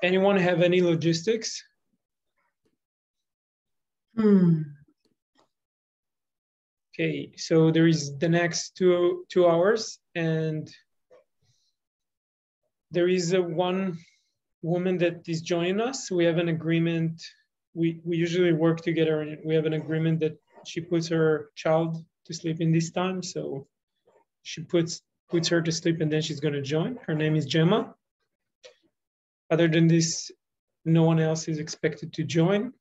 Anyone have any logistics? Okay, so there is the next two hours, and there is one woman that is joining us. We have an agreement. We usually work together, and we have an agreement that she puts her child to sleep in this time. So she puts her to sleep, and then she's going to join. Her name is Gemma. Other than this, no one else is expected to join.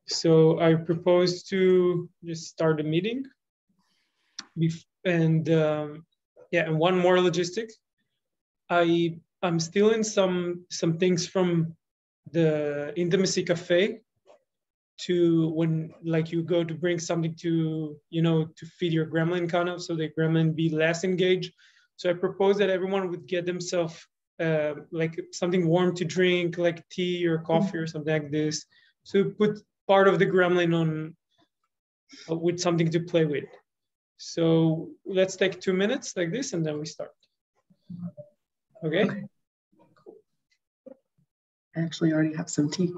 So I propose to just start the meeting. And and one more logistic. I'm still in some things from the intimacy cafe to when like you go to bring something to, to feed your gremlin kind of, so the gremlin be less engaged. So I propose that everyone would get themselves like something warm to drink, like tea or coffee or something like this. So put part of the gremlin on with something to play with. So let's take 2 minutes like this, and then we start. Okay? Cool. I actually already have some tea.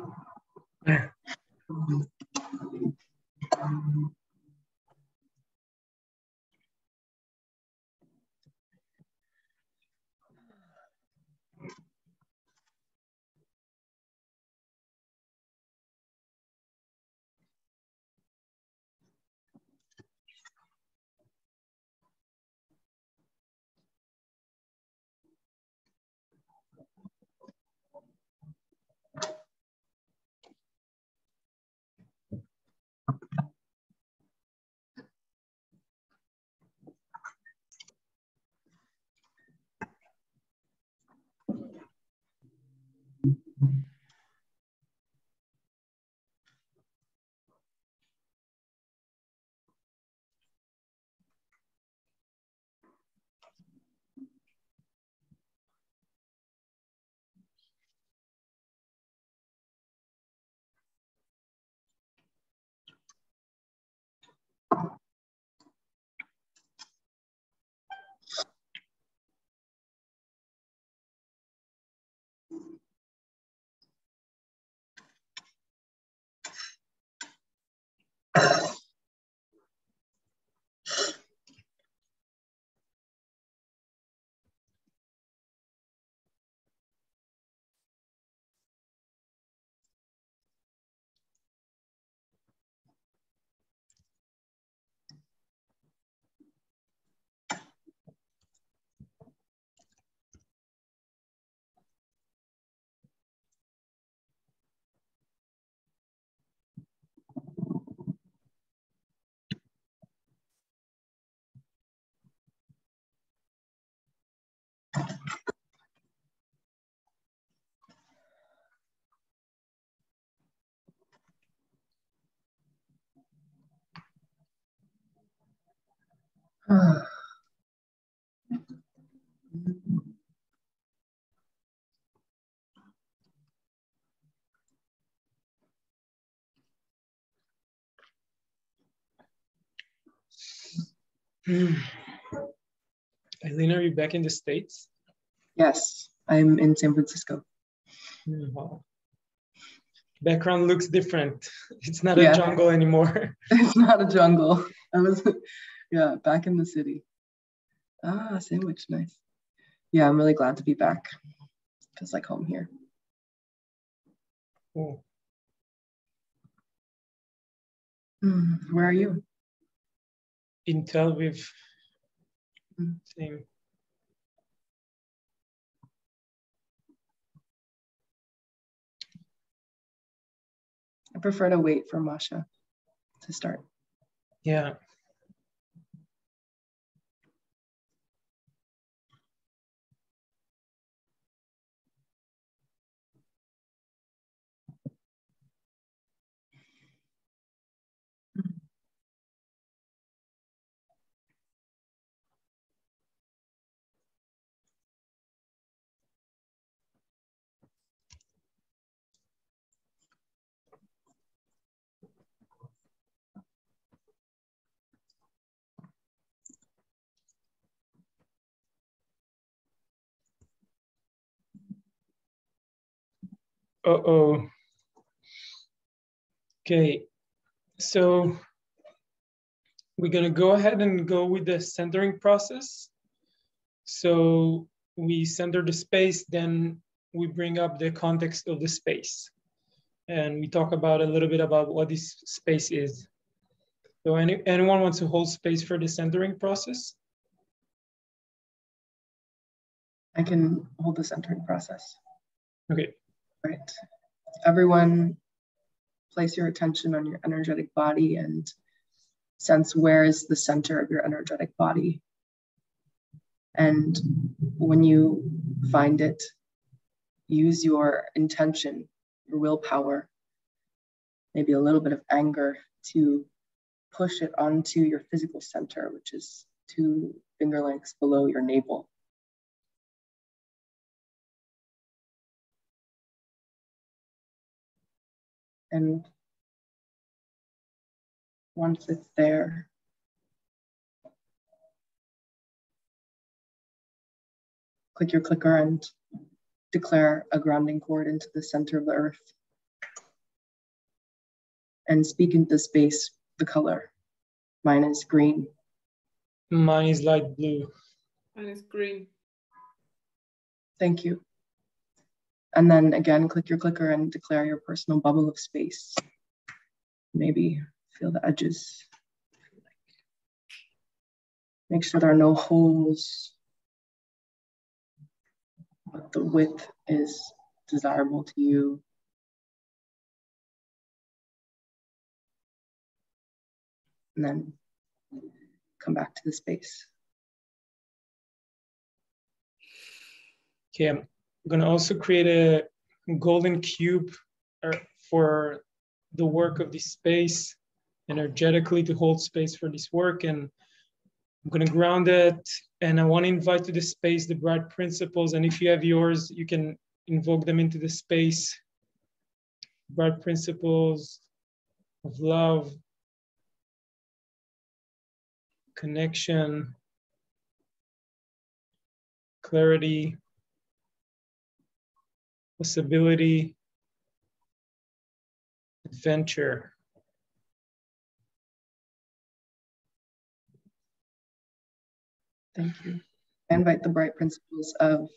Eileen, are you back in the States? Yes, I'm in San Francisco. Wow. Background looks different. It's not a jungle anymore. It's not a jungle. I was, back in the city. Sandwich, nice. Yeah, I'm really glad to be back. Feels like home here. Cool. Where are you? In Tel Aviv. Same. I prefer to wait for Masha to start. Yeah. Uh-oh. Okay, so we're gonna go ahead and go with the centering process. So we center the space, then we bring up the context of the space. And we talk about a little bit about what this space is. So anyone wants to hold space for the centering process? I can hold the centering process. Okay. Right. Everyone, place your attention on your energetic body and sense where is the center of your energetic body. And when you find it, use your intention, your willpower, maybe a little bit of anger to push it onto your physical center, which is 2 finger lengths below your navel. And once it's there, click your clicker and declare a grounding cord into the center of the earth. And speak into the space, the color. Mine is green. Mine is light blue. Mine is green. Thank you. And then again, click your clicker and declare your personal bubble of space. Maybe feel the edges. Make sure there are no holes. But the width is desirable to you. And then come back to the space. Okay, I'm gonna also create a golden cube for the work of this space, energetically to hold space for this work. And I'm gonna ground it, and I wanna invite to the space the bright principles. And if you have yours, you can invoke them into the space. Bright principles of love, connection, clarity, possibility, adventure. Thank you. I invite the bright principles of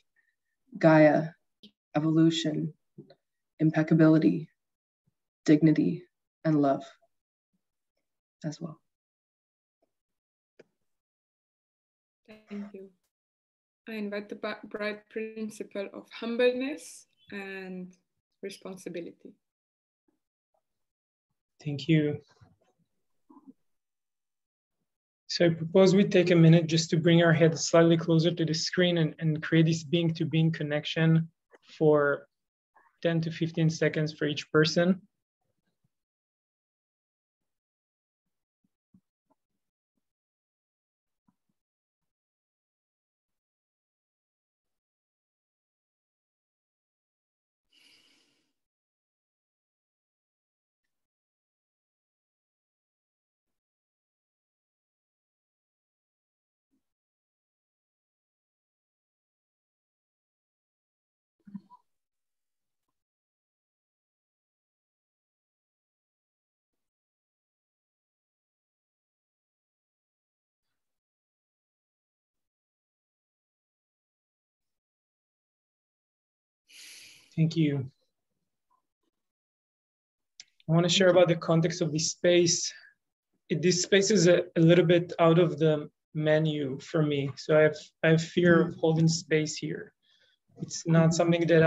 Gaia, evolution, impeccability, dignity, and love as well. Thank you. I invite the bright principle of humbleness and responsibility. Thank you. So I propose we take a minute just to bring our head slightly closer to the screen and create this being-to-being connection for 10 to 15 seconds for each person. Thank you. I want to share about the context of this space. This space is a little bit out of the menu for me. So I have fear of holding space here. It's not something that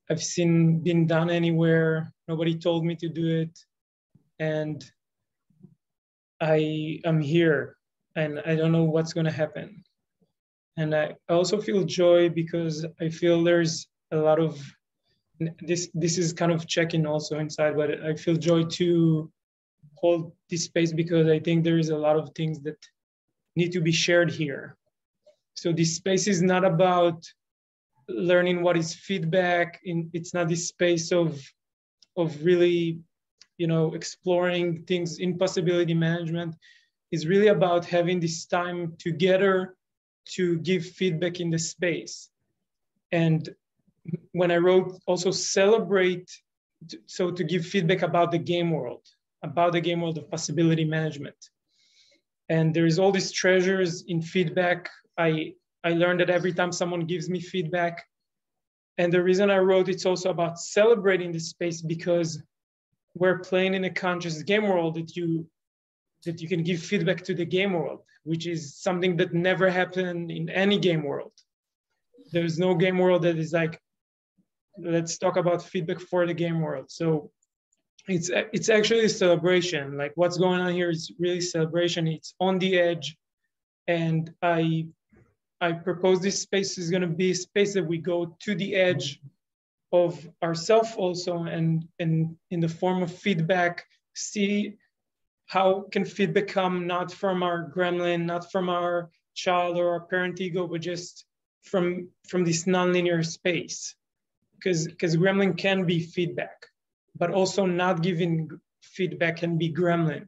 I've seen been done anywhere. Nobody told me to do it. And I am here and I don't know what's going to happen. And I also feel joy because I feel there's a lot of, this is kind of check-in also inside, but I feel joy to hold this space because I think there is a lot of things that need to be shared here. So this space is not about learning what is feedback. It's not this space of really, exploring things in possibility management. It's really about having this time together to give feedback in the space. And when I wrote also celebrate, so to give feedback about the game world of possibility management. And there's all these treasures in feedback. I learned that every time someone gives me feedback, and the reason I wrote it's also about celebrating this space, because we're playing in a conscious game world that you can give feedback to the game world, which is something that never happened in any game world. There's no game world that is like, let's talk about feedback for the game world. So it's actually a celebration. Like what's going on here is really celebration. It's on the edge. And I propose this space is going to be a space that we go to the edge of ourselves also, and in the form of feedback, see how can feedback come not from our gremlin, not from our child or our parent ego, but just from this nonlinear space. Because gremlin can be feedback, but also not giving feedback can be gremlin.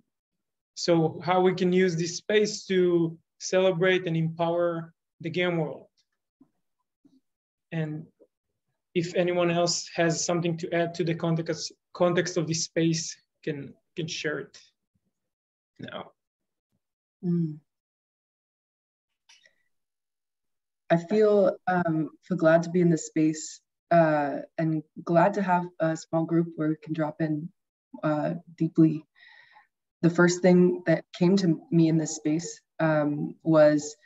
So how we can use this space to celebrate and empower the game world. And if anyone else has something to add to the context of this space, can share it now. I feel glad to be in this space and glad to have a small group where we can drop in deeply. The first thing that came to me in this space was,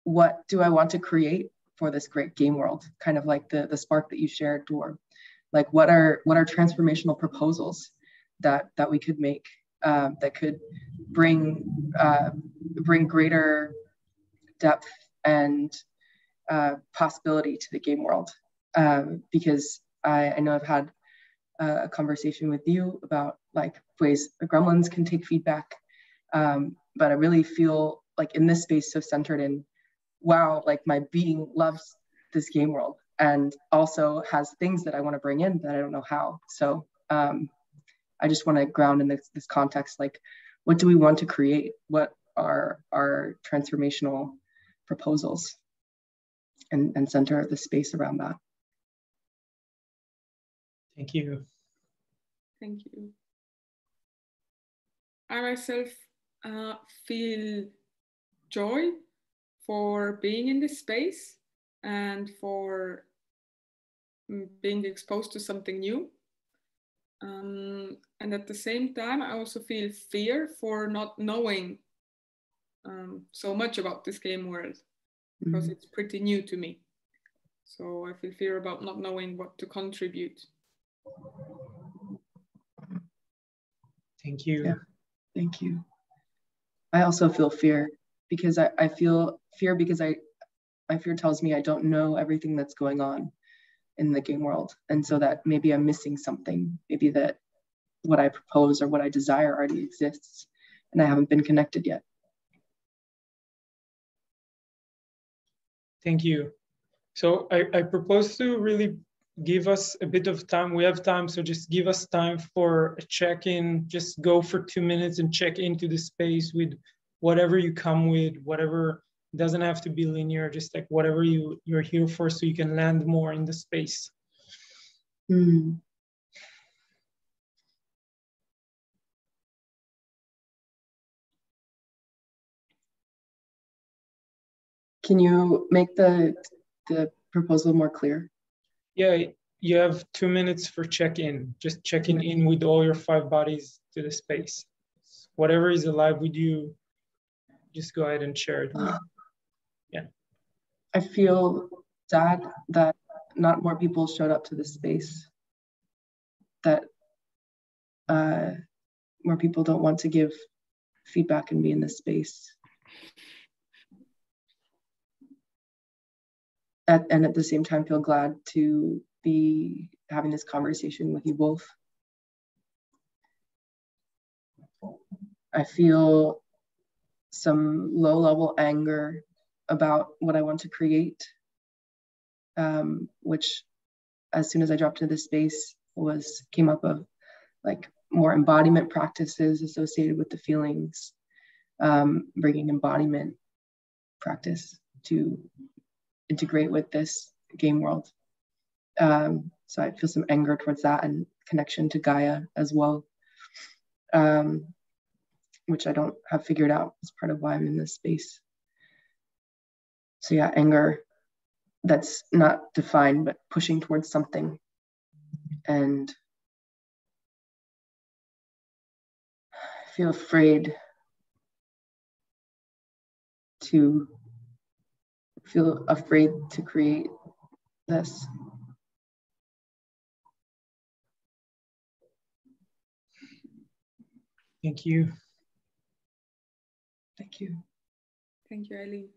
what do I want to create for this great game world? Kind of like the spark that you shared, Dor. Like what are transformational proposals that we could make that could bring greater depth and possibility to the game world? Because I know I've had a conversation with you about like ways the gremlins can take feedback, but I really feel like in this space so centered in, wow, like my being loves this game world and also has things that I want to bring in that I don't know how. So I just want to ground in this context, like what do we want to create? What are our transformational proposals, and center the space around that. Thank you. Thank you. I myself feel joy for being in this space and for being exposed to something new. And at the same time, I also feel fear for not knowing so much about this game world, because it's pretty new to me. So I feel fear about not knowing what to contribute. Thank you. Yeah, thank you. I also feel fear because I feel fear because my fear tells me I don't know everything that's going on in the game world. And so that maybe I'm missing something, maybe that what I propose or what I desire already exists and I haven't been connected yet. Thank you. So I propose to really give us a bit of time. We have time, so just give us time for a check-in. Just go for 2 minutes and check into the space with whatever you come with, whatever. Doesn't have to be linear, just like whatever you're here for, so you can land more in the space. Mm. Can you make the proposal more clear? Yeah, you have 2 minutes for check-in. Just checking in with all your 5 bodies to the space. Whatever is alive with you, just go ahead and share it with. Yeah. I feel sad that not more people showed up to this space, that more people don't want to give feedback and be in this space. And at the same time, feel glad to be having this conversation with you both. I feel some low-level anger about what I want to create, which as soon as I dropped into this space came up of like more embodiment practices associated with the feelings, bringing embodiment practice to integrate with this game world. So I feel some anger towards that and connection to Gaia as well, which I don't have figured out as part of why I'm in this space. So yeah, anger that's not defined, but pushing towards something. And I feel afraid to create this. Thank you. Thank you. Thank you, Eileen.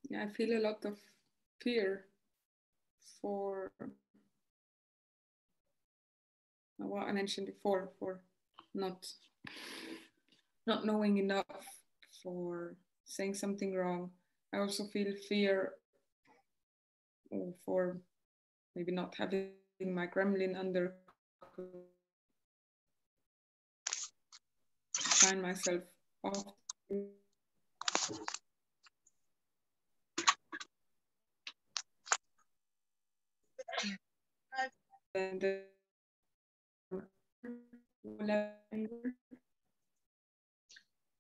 Yeah, I feel a lot of fear for what I mentioned before, for not knowing enough, for saying something wrong. I also feel fear for maybe not having my gremlin under control. Find myself off. And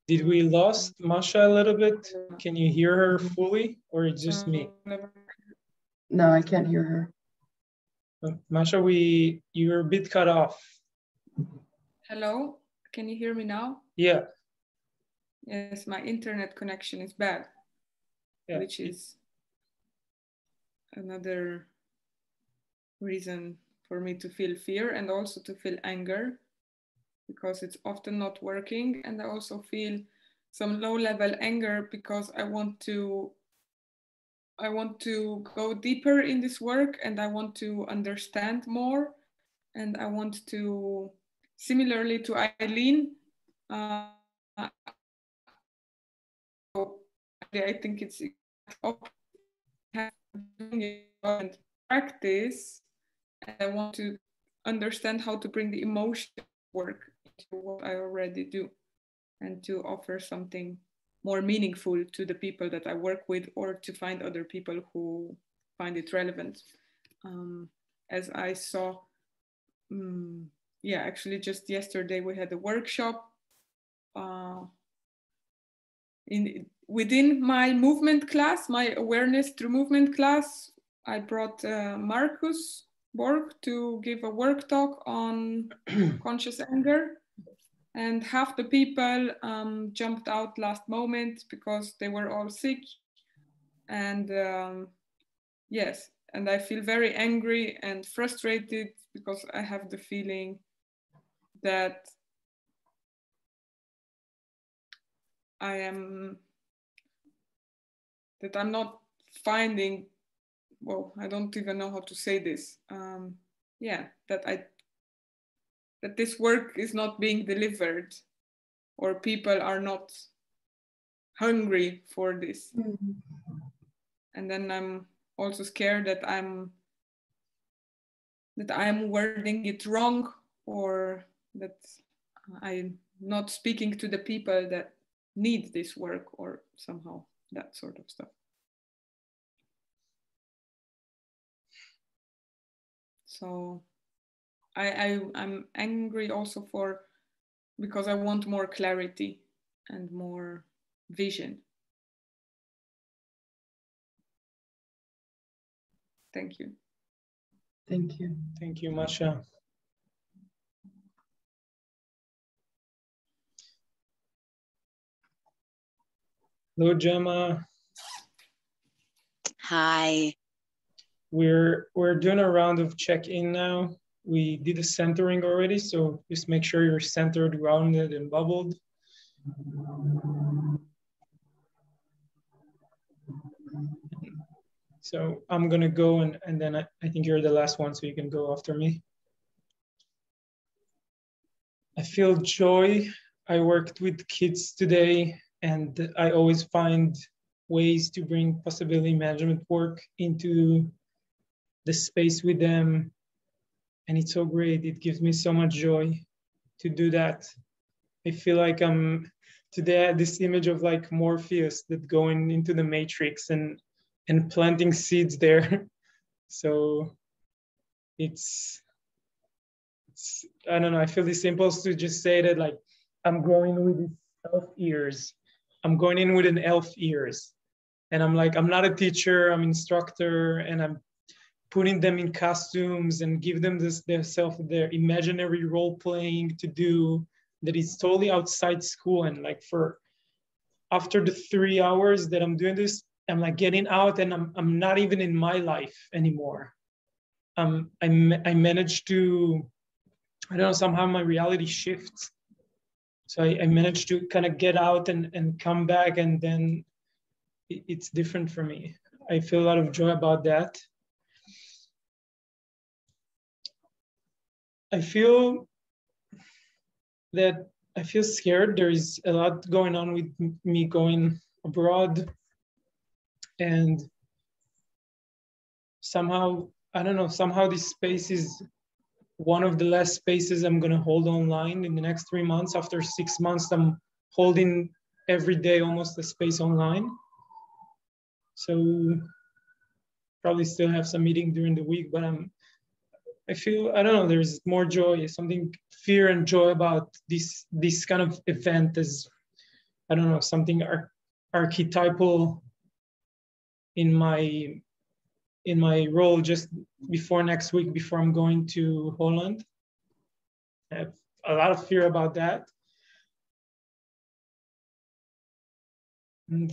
did we lost Masha a little bit? Can you hear her fully, or it's just me? No, I can't hear her. Masha, you're a bit cut off. Hello, can you hear me now? Yeah. Yes, my internet connection is bad, Yeah. Which is another reason for me to feel fear and also to feel anger, because it's often not working. And I also feel some low-level anger because I want to go deeper in this work, and I want to understand more, and I want to, similarly to Eileen, I think it's and practice, and I want to understand how to bring the emotion work into what I already do, and to offer something more meaningful to the people that I work with, or to find other people who find it relevant. As I saw, actually just yesterday we had a workshop within my movement class, my awareness through movement class. I brought Marcus Borg to give a work talk on conscious anger. And half the people jumped out last moment because they were all sick. And yes, and I feel very angry and frustrated because I have the feeling that I'm not finding, well, I don't even know how to say this. That this work is not being delivered, or people are not hungry for this. Mm-hmm. And then I'm also scared that I'm wording it wrong, or that I'm not speaking to the people that need this work, or somehow that sort of stuff. So I'm angry also because I want more clarity and more vision. Thank you. Thank you. Thank you, Masha. Hello, Gemma. Hi. We're doing a round of check-in now. We did the centering already, so just make sure you're centered, grounded, and bubbled. So I'm gonna go, and then I think you're the last one, so you can go after me. I feel joy. I worked with kids today, and I always find ways to bring possibility management work into the space with them. and it's so great. It gives me so much joy to do that. I feel like today I had this image of like Morpheus that going into the matrix and planting seeds there. So it's I don't know, I feel this impulse to just say that like I'm growing with these elf ears. I'm going in with an elf ears. And I'm like, I'm not a teacher, I'm instructor, and I'm putting them in costumes and give them their imaginary role playing to do that is totally outside school. And like after the 3 hours that I'm doing this, I'm like getting out and I'm not even in my life anymore. I managed to, I don't know, somehow my reality shifts. So I managed to kind of get out and come back, and then it's different for me. I feel a lot of joy about that. I feel scared. There is a lot going on with me going abroad, and somehow, I don't know, somehow this space is one of the last spaces I'm going to hold online in the next 3 months. After 6 months, I'm holding every day almost a space online. So probably still have some meeting during the week, but I feel, I don't know, there's more joy, something fear and joy about this kind of event as, I don't know, something archetypal in my role just before next week, before I'm going to Holland. I have a lot of fear about that. And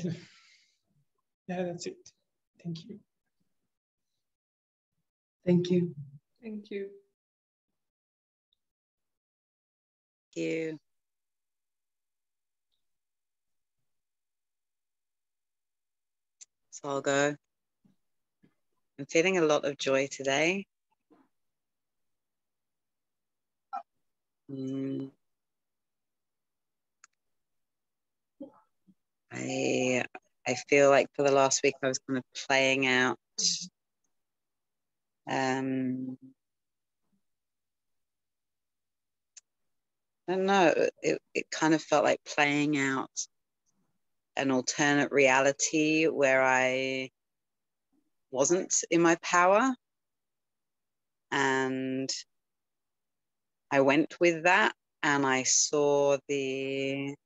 yeah, that's it. Thank you. Thank you. Thank you. Thank you. So I'll go. I'm feeling a lot of joy today. I feel like for the last week I was kind of playing out I don't know, it kind of felt like playing out an alternate reality where I wasn't in my power, and I went with that, and I saw that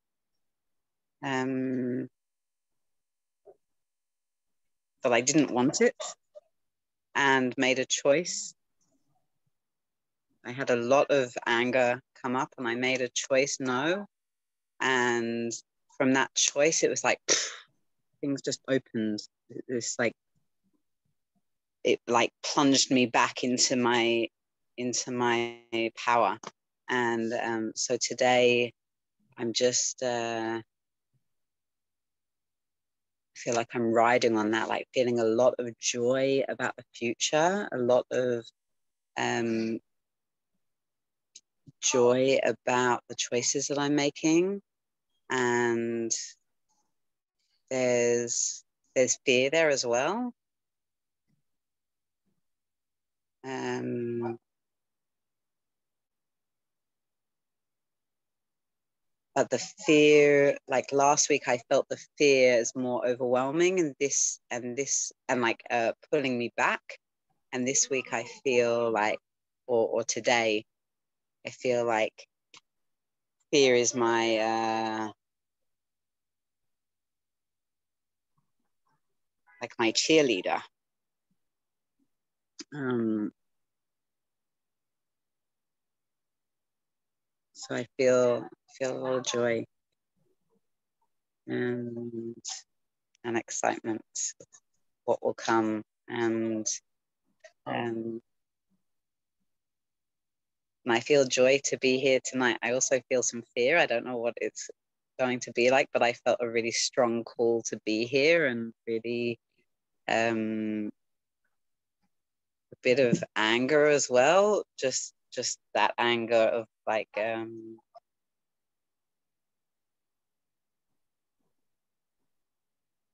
I didn't want it and made a choice. I had a lot of anger come up and I made a choice, no. And from that choice, it was like, things just opened. It like plunged me back into my power. And so today I'm just, feel like I'm riding on that, like feeling a lot of joy about the future, a lot of joy about the choices that I'm making. And there's fear there as well. But the fear, like last week, I felt the fear is more overwhelming, and like pulling me back. And this week, I feel like, or today, I feel like fear is my like my cheerleader. So I feel a lot of joy and excitement of what will come, and I feel joy to be here tonight. I also feel some fear. I don't know what it's going to be like, but I felt a really strong call to be here, and really a bit of anger as well. Just that anger of like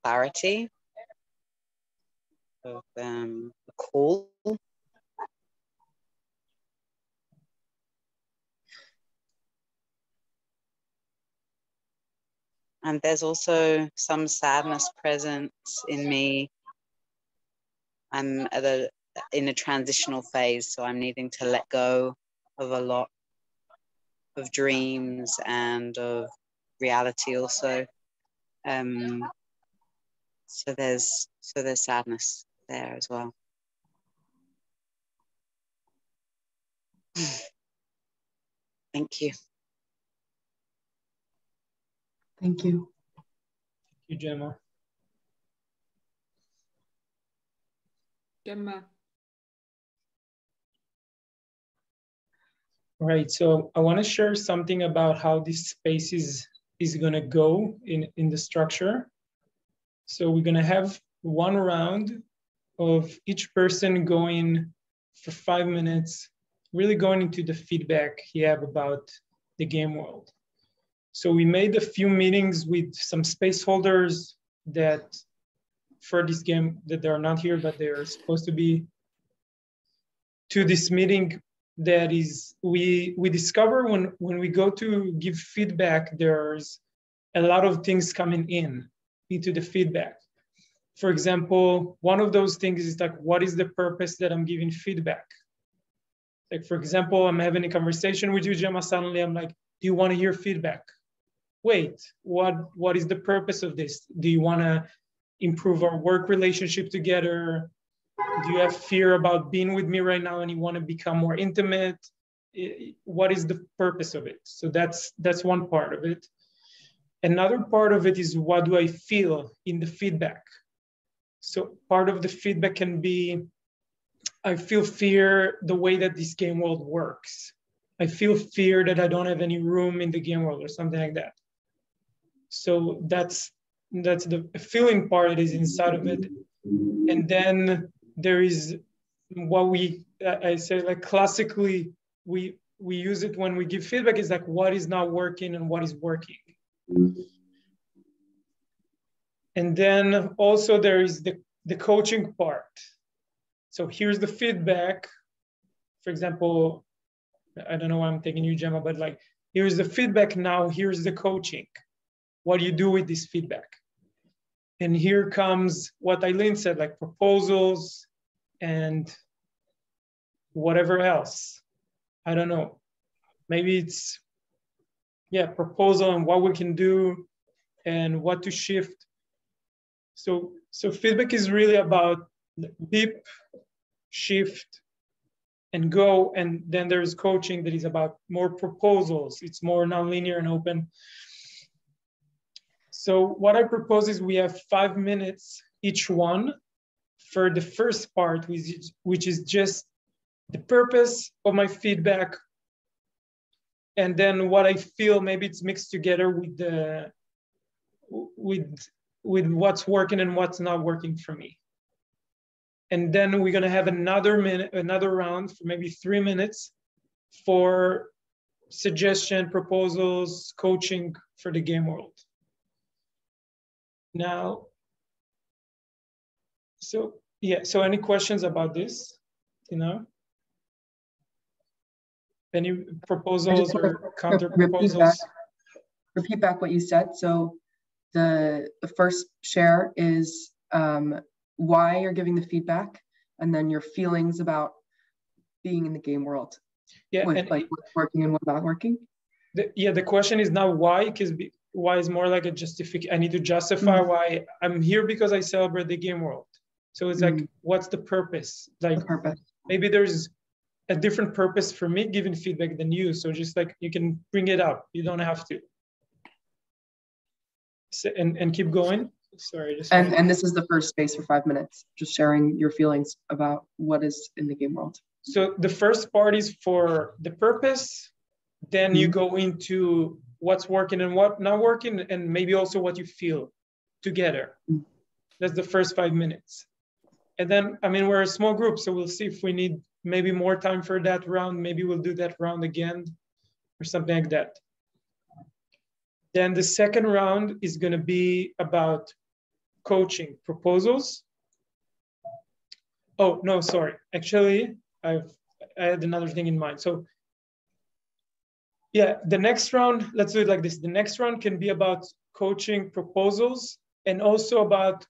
clarity of a call. And there's also some sadness present in me. I'm in a transitional phase, so I'm needing to let go of a lot of dreams and of reality also. So there's sadness there as well. Thank you. Thank you. Thank you, Gemma. Gemma. Right, so I want to share something about how this space is going to go in the structure. So we're going to have one round of each person going for 5 minutes, really going into the feedback he have about the game world. So we made a few meetings with some space holders that for this game that they're not here, but they're supposed to be to this meeting. That is, we discover when we go to give feedback, there's a lot of things coming into the feedback. For example, one of those things is like, what is the purpose that I'm giving feedback? Like, for example, I'm having a conversation with you, Gemma, suddenly I'm like, do you want to hear feedback? Wait, what is the purpose of this? Do you want to improve our work relationship together? Do you have fear about being with me right now and you want to become more intimate? What is the purpose of it? So that's one part of it. Another part of it is, what do I feel in the feedback? So part of the feedback can be, I feel fear the way that this game world works. I feel fear that I don't have any room in the game world or something like that. So that's the feeling part that is inside of it. And then there is what I say, like classically, we use it when we give feedback, is like what is not working and what is working. And then also there is the coaching part. So here's the feedback. For example, I don't know why I'm taking you, Gemma, but like, here's the feedback, now here's the coaching. What do you do with this feedback? And here comes what Eileen said, like proposals and whatever else. I don't know. Maybe it's, proposal and what we can do and what to shift. So feedback is really about beep, shift, and go. And then there's coaching that is about more proposals. It's more nonlinear and open. So what I propose is we have 5 minutes each one for the first part, which is just the purpose of my feedback. And then what I feel, maybe it's mixed together with what's working and what's not working for me. And then we're gonna have another round for maybe 3 minutes for suggestion, proposals, coaching for the game world. Now, so any questions about this, Any proposals or counter proposals? Repeat back what you said. So the first share is why you're giving the feedback, and then your feelings about being in the game world. Yeah, with like what's working and what's not working. The question is not why, because why is more like a justification. I need to justify why I'm here, because I celebrate the game world. So it's like, what's the purpose? Like, the purpose. Maybe there's a different purpose for me giving feedback than you. So just like, you can bring it up. You don't have to. So, and keep going. Sorry. And this is the first space for 5 minutes, just sharing your feelings about what is in the game world. So the first part is for the purpose. Then you go into what's working and what not working, and maybe also what you feel together. That's the first 5 minutes. And then, I mean, we're a small group, so we'll see if we need maybe more time for that round. Maybe we'll do that round again or something like that. Then the second round is going to be about coaching proposals. Oh, no, sorry. Actually, I had another thing in mind. So yeah, the next round, let's do it like this. The next round can be about coaching proposals, and also about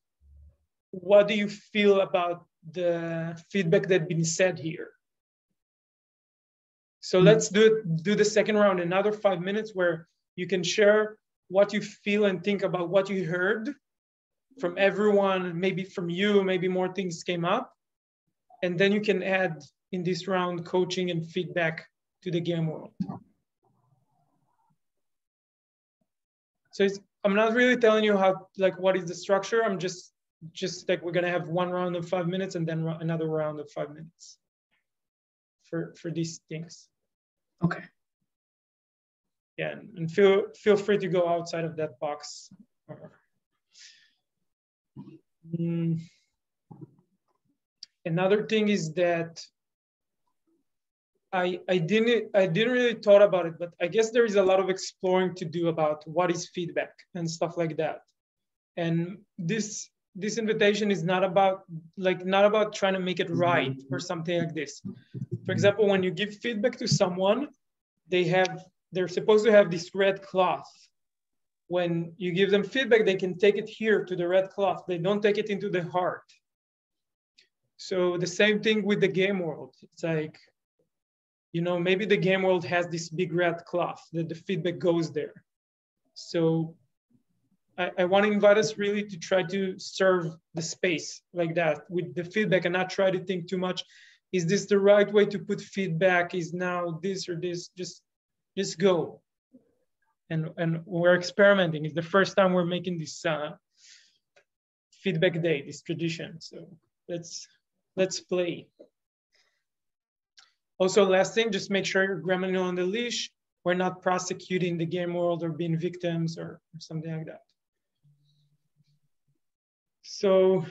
what do you feel about the feedback that's been said here. So let's do the second round, another 5 minutes where you can share what you feel and think about what you heard from everyone, maybe from you, maybe more things came up. And then you can add in this round coaching and feedback to the game world. So I'm not really telling you how, like, what is the structure. I'm just like, we're gonna have one round of 5 minutes and then another round of 5 minutes for these things. Okay. Yeah, and feel free to go outside of that box. Another thing is that I didn't really thought about it, but I guess there is a lot of exploring to do about what is feedback and stuff like that. And this invitation is not about trying to make it right or something like this. For example, when you give feedback to someone, they're supposed to have this red cloth. When you give them feedback, they can take it here to the red cloth. They don't take it into the heart. So the same thing with the game world. It's like, you know, maybe the game world has this big red cloth that the feedback goes there. So I want to invite us really to try to serve the space like that with the feedback and not try to think too much. Is this the right way to put feedback? Is now this or this? Just go. And we're experimenting. It's the first time we're making this feedback day, this tradition. So let's play. Also, last thing, just make sure you're gremlin on the leash. We're not prosecuting the game world or being victims or something like that. So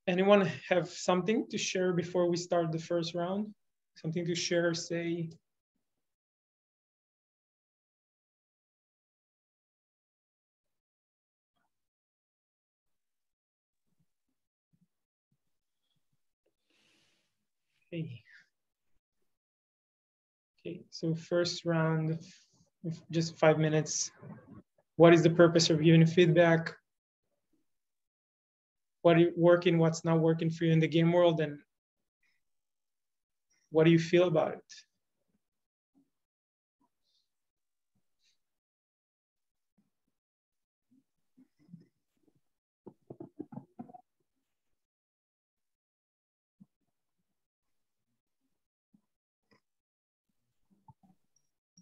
anyone have something to share before we start the first round? Something to share, say? Okay, so first round, just 5 minutes. What is the purpose of giving feedback? What is working, what's not working for you in the game world, and what do you feel about it?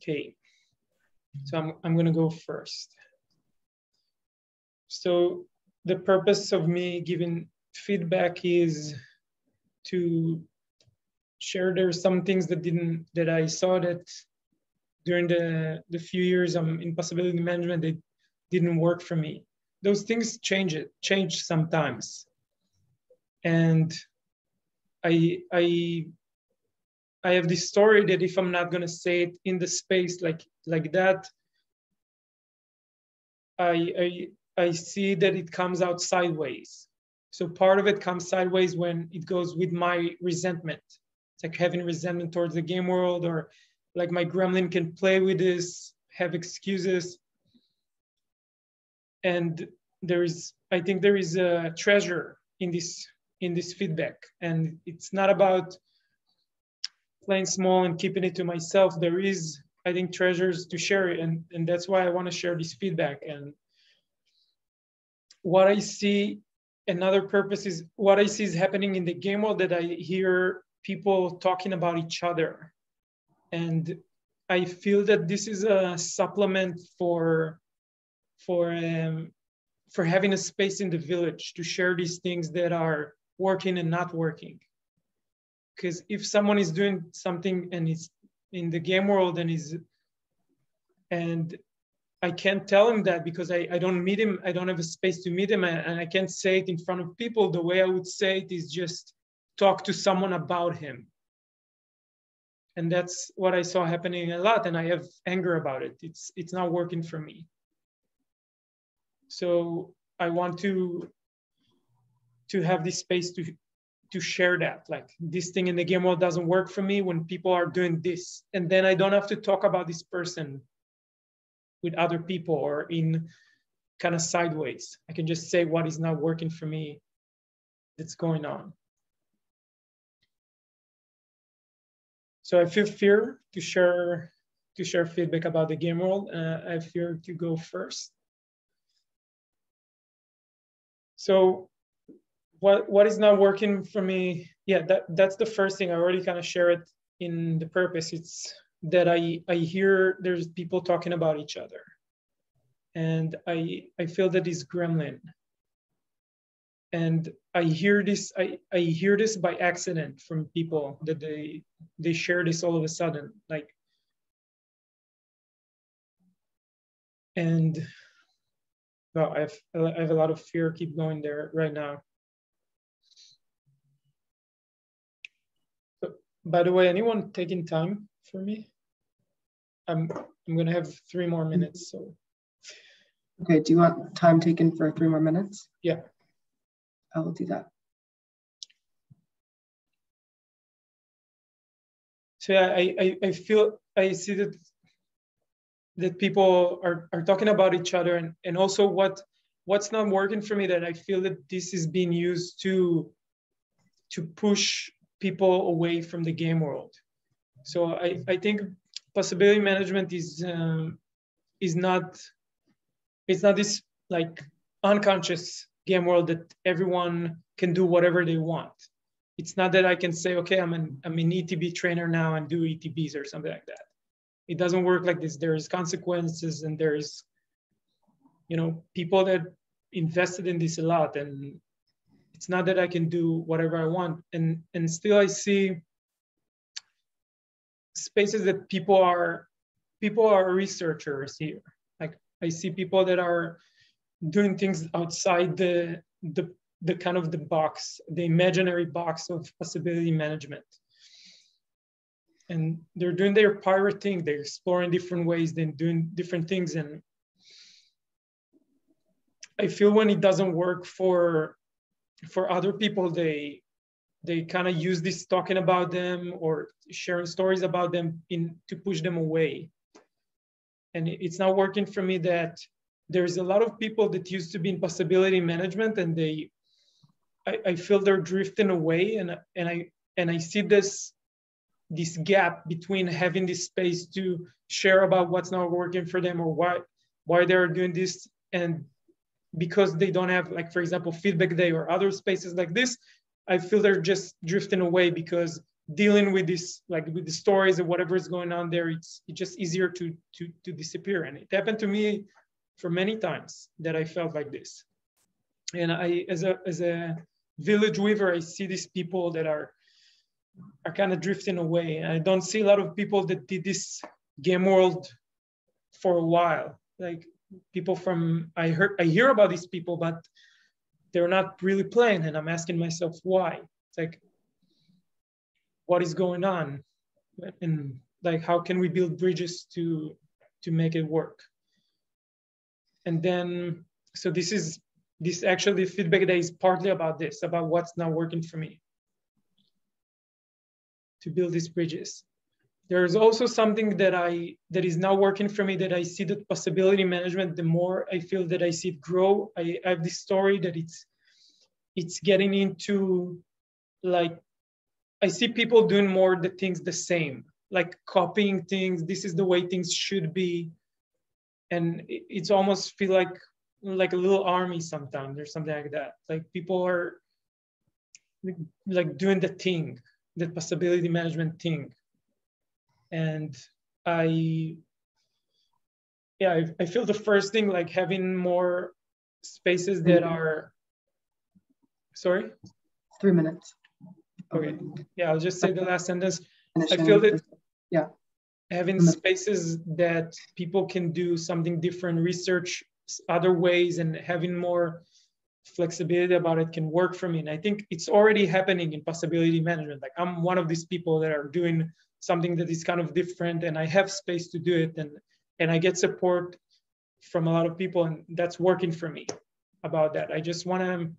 Okay, so I'm gonna go first. So the purpose of me giving feedback is to share there's some things that I saw that during the few years I'm in possibility management, they didn't work for me. Those things change sometimes. And I have this story that if I'm not gonna say it in the space like that, I see that it comes out sideways. So part of it comes sideways when it goes with my resentment. It's like having resentment towards the game world, or like my gremlin can play with this, have excuses. And I think there is a treasure in this feedback. And it's not about playing small and keeping it to myself. There is, I think, treasures to share it. And that's why I want to share this feedback. And what I see, another purpose is what I see is happening in the game world, that I hear people talking about each other. And I feel that this is a supplement for having a space in the village to share these things that are working and not working. Because if someone is doing something and is in the game world and I can't tell him that because I don't meet him, I don't have a space to meet him, and I can't say it in front of people, the way I would say it is just talk to someone about him. And that's what I saw happening a lot, and I have anger about it. It's not working for me. So I want to have this space to share that, like, this thing in the game world doesn't work for me when people are doing this, and then I don't have to talk about this person with other people or in kind of sideways. I can just say what is not working for me that's going on. So I feel fear to share feedback about the game world. I fear to go first. So what is not working for me? Yeah, that's the first thing. I already kind of share it in the purpose. It's that I hear there's people talking about each other. And I feel that it's gremlin. And I hear this by accident from people that they share this all of a sudden. Like, and well, I have a lot of fear. Keep going there right now. So, by the way, anyone taking time for me? I'm gonna have 3 more minutes. So. Okay. Do you want time taken for 3 more minutes? Yeah. I will do that. So I feel, I see that people are talking about each other, and also what's not working for me, that I feel that this is being used to push people away from the game world. So I think possibility management is not, it's not this like unconscious game world that everyone can do whatever they want. It's not that I can say, okay, I'm an ETB trainer now and do ETBs or something like that. It doesn't work like this. There's consequences, and there's, people that invested in this a lot, and it's not that I can do whatever I want. And still I see spaces that people are researchers here. Like, I see people that are doing things outside the kind of the box, the imaginary box of possibility management. And they're doing their pirate thing. They're exploring different ways, they're doing different things. And I feel when it doesn't work for other people, they kind of use this talking about them or sharing stories about them to push them away. And it's not working for me that there's a lot of people that used to be in possibility management, and I feel they're drifting away, and I see this gap between having this space to share about what's not working for them or why they're doing this, and because they don't have, like, for example, feedback day or other spaces like this, I feel they're just drifting away, because dealing with this, like with the stories and whatever is going on there, it's just easier to disappear. And it happened to me for many times that I felt like this. And I, as a village weaver, I see these people that are kind of drifting away. And I don't see a lot of people that did this game world for a while. Like, people from, I hear about these people, but they're not really playing. And I'm asking myself why. It's like, what is going on? And like, how can we build bridges to make it work? And then, so this actually feedback day is partly about this, about what's not working for me, to build these bridges. There's also something that is not working for me, that I see that possibility management, the more I feel that I see it grow, I have this story that it's getting into, like, I see people doing more the things the same, like copying things. This is the way things should be. And it's almost feel like a little army sometimes or something like that. Like, people are like doing the thing, the possibility management thing. And I feel the first thing, like having more spaces that are, sorry? 3 minutes. Okay, yeah, I'll just say the last sentence. I feel that having spaces that people can do something different, research other ways, and having more flexibility about it can work for me. And I think it's already happening in possibility management. Like, I'm one of these people that are doing something that is kind of different, and I have space to do it, and I get support from a lot of people, and that's working for me about that. I just want to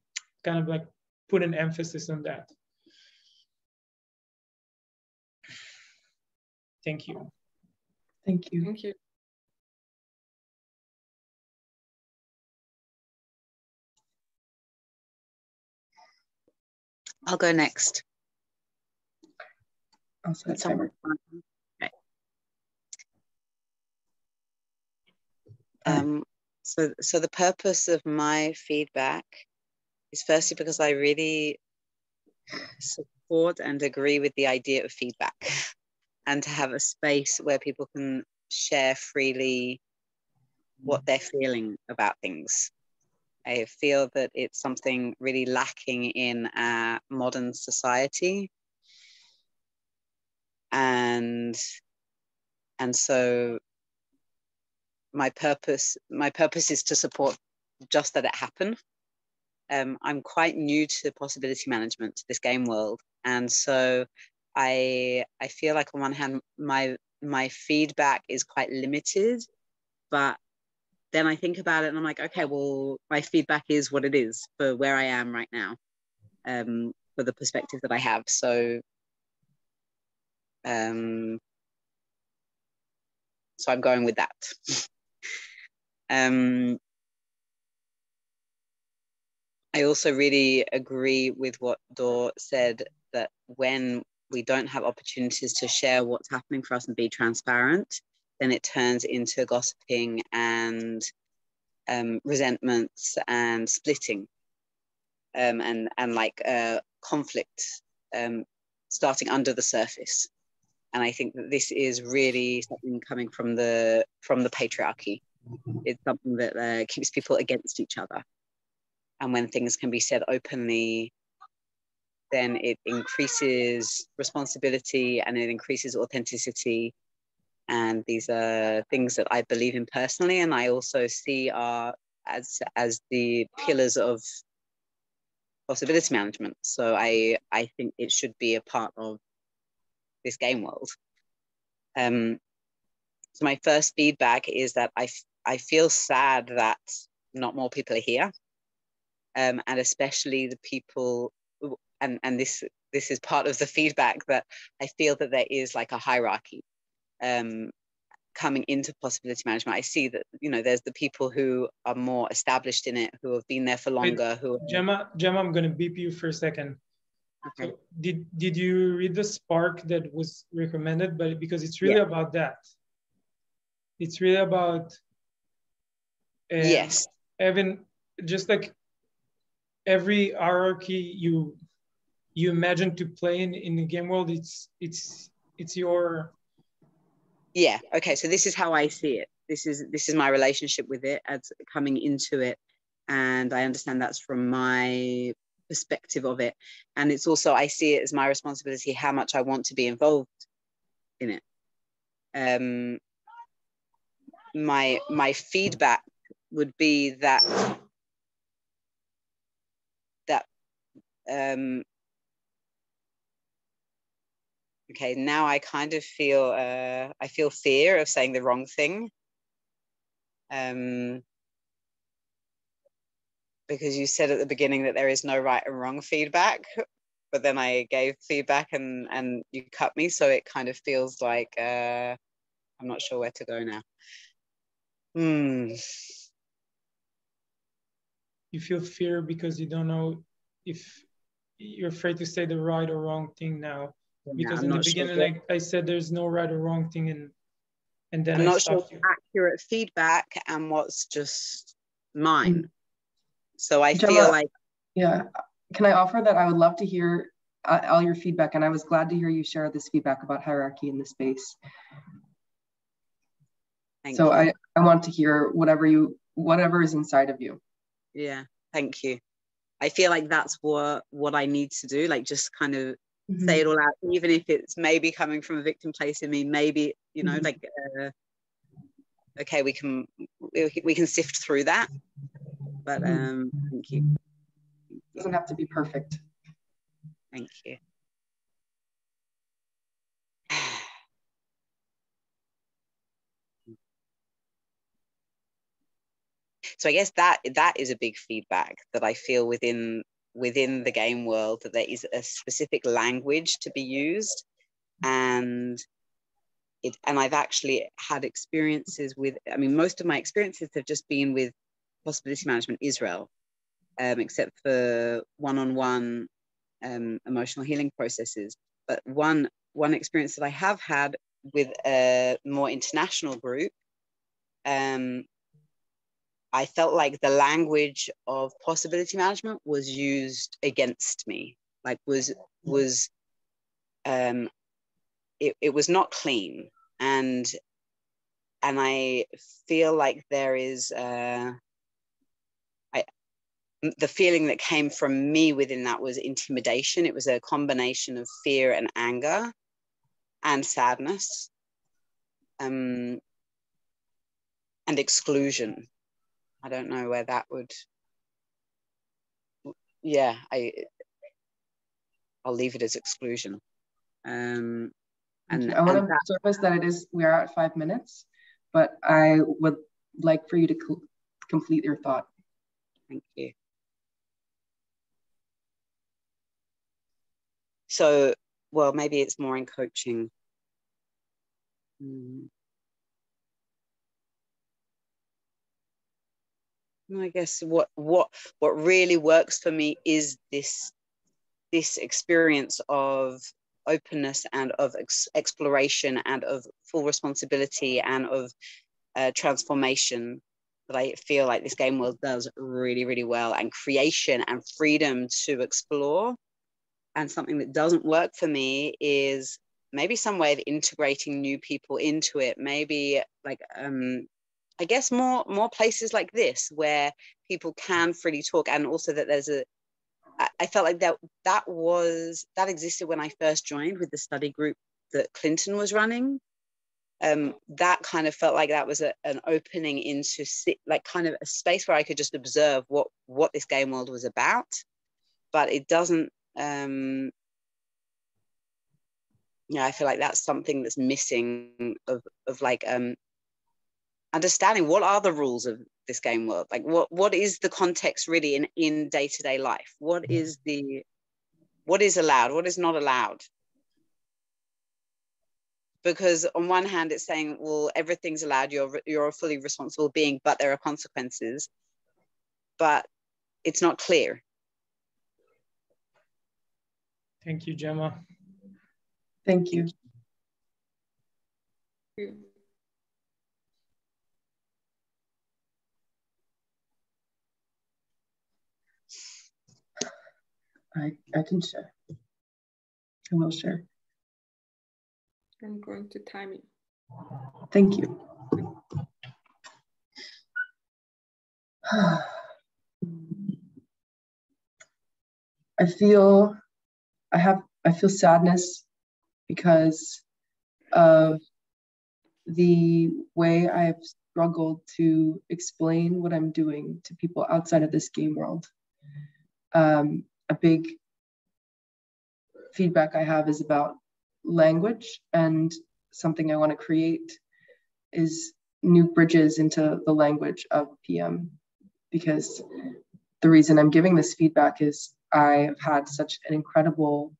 kind of like put an emphasis on that. Thank you. Thank you. Thank you. I'll go next. I'll set a timer. Okay. So the purpose of my feedback is firstly because I really support and agree with the idea of feedback and to have a space where people can share freely what they're feeling about things. I feel that it's something really lacking in our modern society. And so my purpose is to support just that it happen. I'm quite new to possibility management, to this game world. And so I feel like on one hand, my feedback is quite limited, but then I think about it and I'm like, okay, well, my feedback is what it is for where I am right now, for the perspective that I have. So I'm going with that. I also really agree with what Dor said, that when we don't have opportunities to share what's happening for us and be transparent, then it turns into gossiping and resentments and splitting, and like conflict starting under the surface. And I think that this is really something coming from the patriarchy. It's something that keeps people against each other. And when things can be said openly, then it increases responsibility and it increases authenticity. And these are things that I believe in personally, and I also see are as the pillars of possibility management. So I think it should be a part of this game world. So my first feedback is that I feel sad that not more people are here, and especially the people, and this is part of the feedback, that I feel that there is like a hierarchy coming into possibility management. I see that, you know, there's the people who are more established in it, who have been there for longer. Gemma, I'm going to beep you for a second. Okay. So did you read the spark that was recommended? But because it's really about that. It's really about yes, Evan, just like every hierarchy you imagine to play in the game world, it's your. Yeah. Okay. So this is how I see it. This is my relationship with it as coming into it, and I understand that's from my perspective of it. And it's also, I see it as my responsibility how much I want to be involved in it. My feedback would be that okay, now I kind of feel I feel fear of saying the wrong thing, because you said at the beginning that there is no right and wrong feedback, but then I gave feedback and you cut me, so it kind of feels like I'm not sure where to go now. You feel fear because you don't know if you're afraid to say the right or wrong thing now. Because in the beginning, like I said, there's no right or wrong thing, and then I'm not sure accurate feedback and what's just mine. So I feel like, yeah. Can I offer that I would love to hear all your feedback, and I was glad to hear you share this feedback about hierarchy in the space. So I want to hear whatever is inside of you. Yeah, thank you. I feel like that's what I need to do, like just kind of say it all out, even if it's maybe coming from a victim place in me, maybe, you know, like okay, we can sift through that, but thank you. It doesn't have to be perfect. Thank you. So I guess that is a big feedback that I feel within the game world, that there is a specific language to be used, and I've actually had experiences with, I mean, most of my experiences have just been with possibility management Israel, except for one-on-one emotional healing processes. But one experience that I have had with a more international group, I felt like the language of possibility management was used against me. Like it was not clean, and I feel like there is the feeling that came from me within that was intimidation. It was a combination of fear and anger and sadness, and exclusion. I don't know where that would, yeah, I'll leave it as exclusion. And I want to surface that we are at 5 minutes, but I would like for you to complete your thought. Thank you. So, well, maybe it's more in coaching. I guess what really works for me is this experience of openness and of exploration and of full responsibility and of transformation that I feel like this game world does really, really well, and creation and freedom to explore. And something that doesn't work for me is maybe some way of integrating new people into it. Maybe like, I guess more places like this where people can freely talk, and also that there's I felt like that existed when I first joined with the study group that Clinton was running. That kind of felt like that was an opening into like kind of a space where I could just observe what this game world was about. But it doesn't, I feel like that's something that's missing of like understanding what are the rules of this game world, like what is the context really in day-to-day life, what is allowed, what is not allowed. Because on one hand it's saying, well, everything's allowed, you're a fully responsible being, but there are consequences, but it's not clear. Thank you, Gemma. Thank you. I can share. I will share. I'm going to time you. Thank you. I feel sadness because of the way I have struggled to explain what I'm doing to people outside of this game world. A big feedback I have is about language, and something I want to create is new bridges into the language of PM, because the reason I'm giving this feedback is I have had such an incredible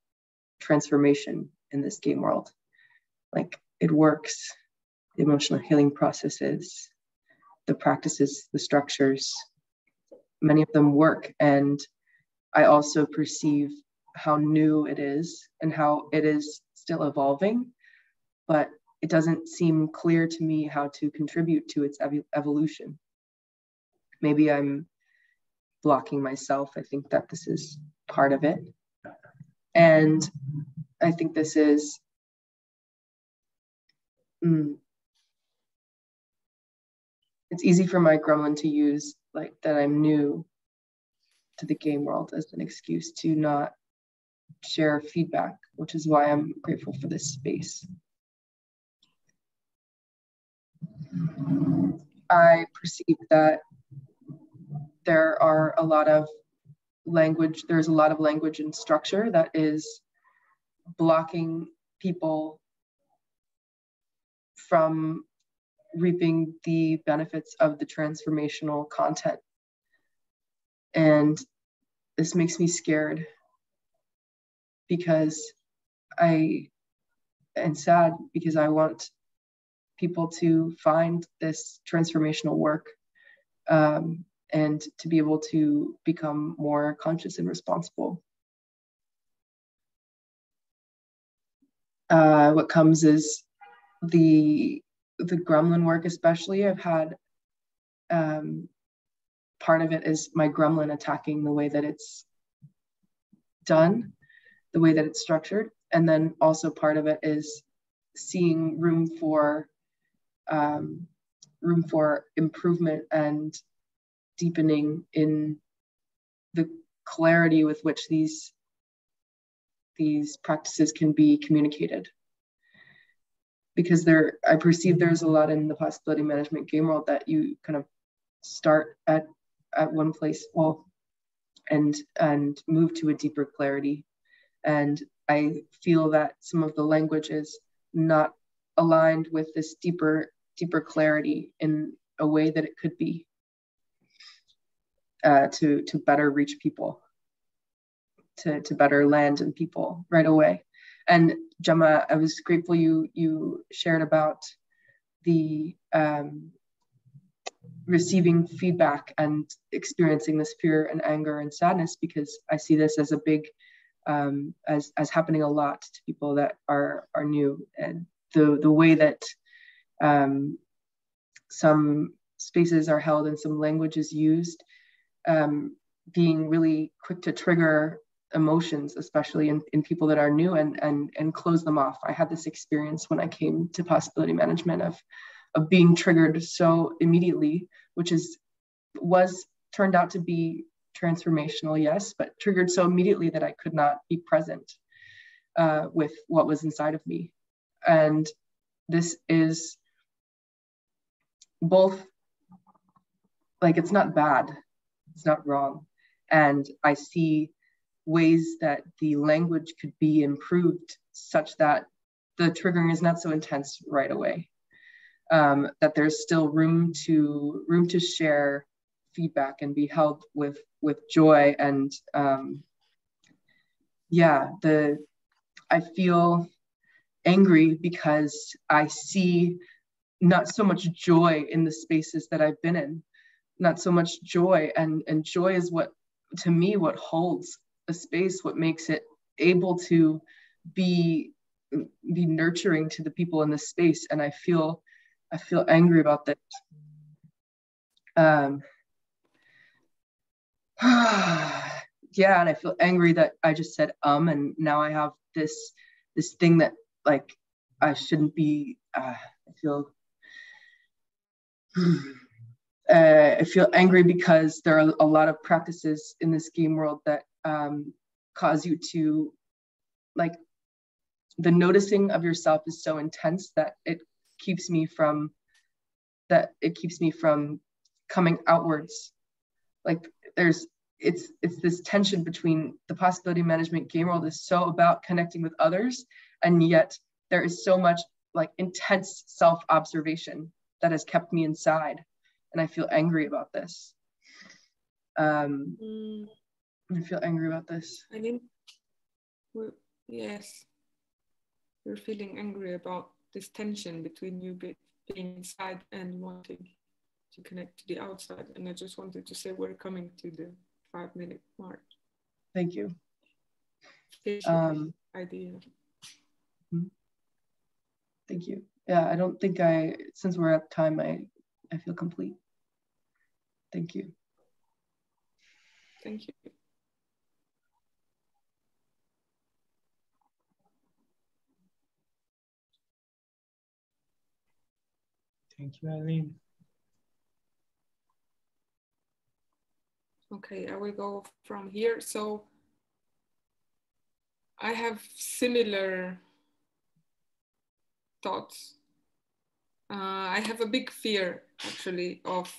transformation in this game world. Like, it works, the emotional healing processes, the practices, the structures, many of them work. And I also perceive how new it is and how it is still evolving, but it doesn't seem clear to me how to contribute to its evolution. Maybe I'm blocking myself. I think that this is part of it. And I think this is, it's easy for my gremlin to use like that I'm new to the game world as an excuse to not share feedback, which is why I'm grateful for this space. I perceive that there's a lot of language and structure that is blocking people from reaping the benefits of the transformational content. And this makes me scared and sad, because I want people to find this transformational work and to be able to become more conscious and responsible. what comes is the gremlin work, especially. I've had part of it is my gremlin attacking the way that it's done, the way that it's structured. And then also part of it is seeing room for improvement and deepening in the clarity with which these practices can be communicated. Because I perceive there's a lot in the possibility management game world that you kind of start at one place, well, and move to a deeper clarity. And I feel that some of the language is not aligned with this deeper clarity in a way that it could be, to better reach people, to better land in people right away. And Gemma, I was grateful you shared about the receiving feedback and experiencing this fear and anger and sadness, because I see this as a big, as happening a lot to people that are new. And the way that some spaces are held and some language is used, being really quick to trigger emotions, especially in people that are new, and close them off. I had this experience when I came to possibility management of being triggered so immediately, which was turned out to be transformational, yes, but triggered so immediately that I could not be present with what was inside of me. And this is both, like, it's not bad, it's not wrong. And I see ways that the language could be improved such that the triggering is not so intense right away. That there's still room to share feedback and be held with joy. And I feel angry because I see not so much joy in the spaces that I've been in, not so much joy, and joy is what, to me, what holds a space, what makes it able to be nurturing to the people in this space. And I feel angry about this. And I feel angry that I just said and now I have this thing that, like, I shouldn't be. I feel angry because there are a lot of practices in this game world that cause you to, like, the noticing of yourself is so intense that it keeps me from coming outwards. Like, it's this tension between the possibility management game world is so about connecting with others, and yet there is so much, like, intense self-observation that has kept me inside. And I feel angry about this. I feel angry about this. I mean, yes, you're feeling angry about this tension between you being inside and wanting to connect to the outside. And I just wanted to say we're coming to the 5-minute mark. Thank you. Idea. Thank you. Yeah, I don't think since we're at time, I feel complete. Thank you. Thank you. Thank you, Eileen. Okay, I will go from here. So I have similar thoughts. I have a big fear, actually, of,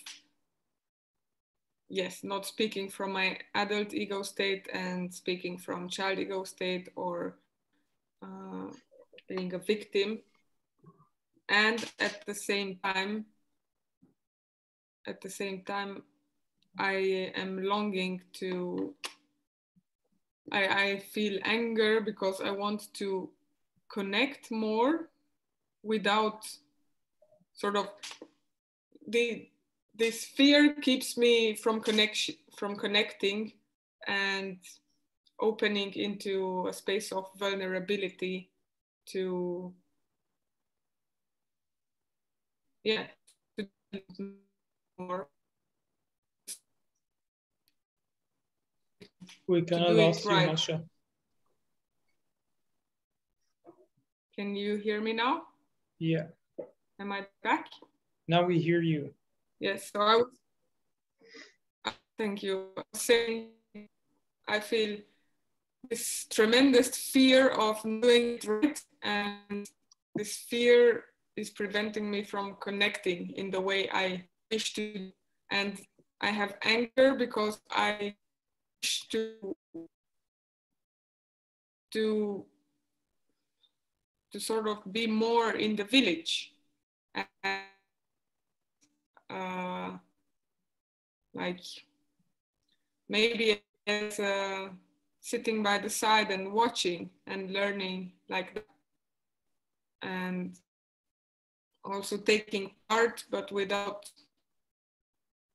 yes, not speaking from my adult ego state and speaking from child ego state, or being a victim. And at the same time, I am longing to, I feel anger because I want to connect more without sort of, this fear keeps me from connecting and opening into a space of vulnerability to, yeah, to do more. We kind of lost you, Masha. Can you hear me now? Yeah. Am I back? Now we hear you. Yes, so I was, thank you. I was saying I feel this tremendous fear of doing it right, and this fear is preventing me from connecting in the way I wish to. And I have anger because I wish to sort of be more in the village. And, like maybe as sitting by the side and watching and learning like that, and also taking part, but without,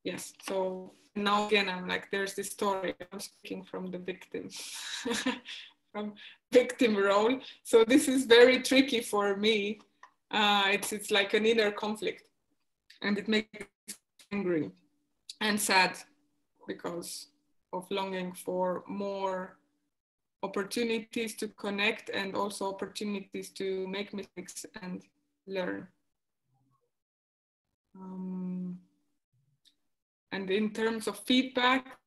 yes. So now again, I'm like, there's this story, I'm speaking from the victim, from victim role. So this is very tricky for me. It's like an inner conflict, and it makes me angry and sad because of longing for more opportunities to connect and also opportunities to make mistakes and learn. And in terms of feedback,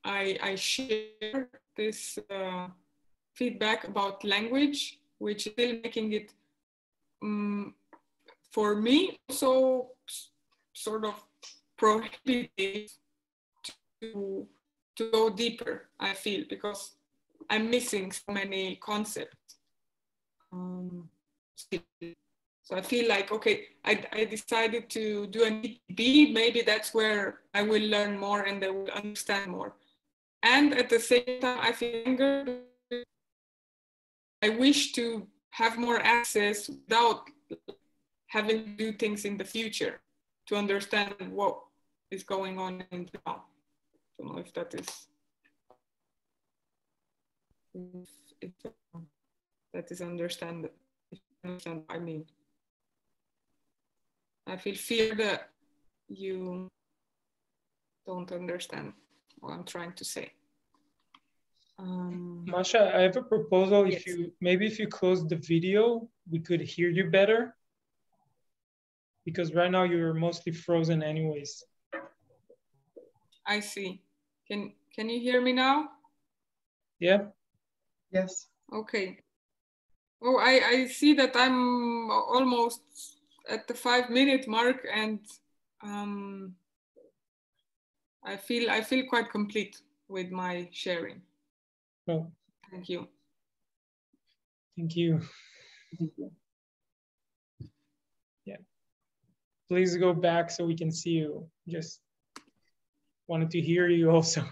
I share this feedback about language, which is still making it, for me, also sort of prohibitive to go deeper, I feel, because I'm missing so many concepts. So I feel like, okay, I decided to do an ETB, maybe that's where I will learn more and I will understand more. And at the same time, I feel anger. I wish to have more access without having to do things in the future to understand what is going on in the now. I don't know if that is, if that is understand what I mean. I feel fear that you don't understand what I'm trying to say. Masha, I have a proposal. Yes. If you close the video, we could hear you better. Because right now you're mostly frozen anyways. I see. Can you hear me now? Yeah. Yes. Okay. Oh, I see that I'm almost at the 5-minute mark, and I feel quite complete with my sharing. Oh. Thank you. Thank you. Yeah. Please go back so we can see you. Just wanted to hear you also.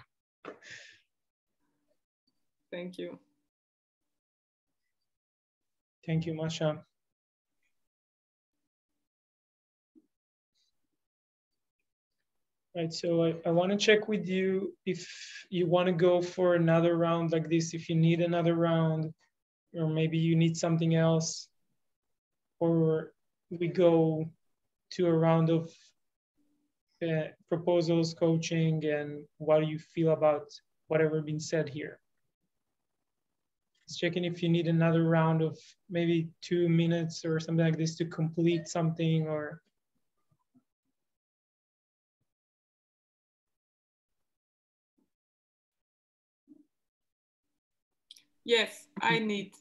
Thank you. Thank you, Masha. Right, so I want to check with you if you want to go for another round like this, if you need another round, or maybe you need something else, or we go to a round of proposals, coaching, and what do you feel about whatever been said here. Just checking if you need another round of maybe 2 minutes or something like this to complete something, or Yes, I need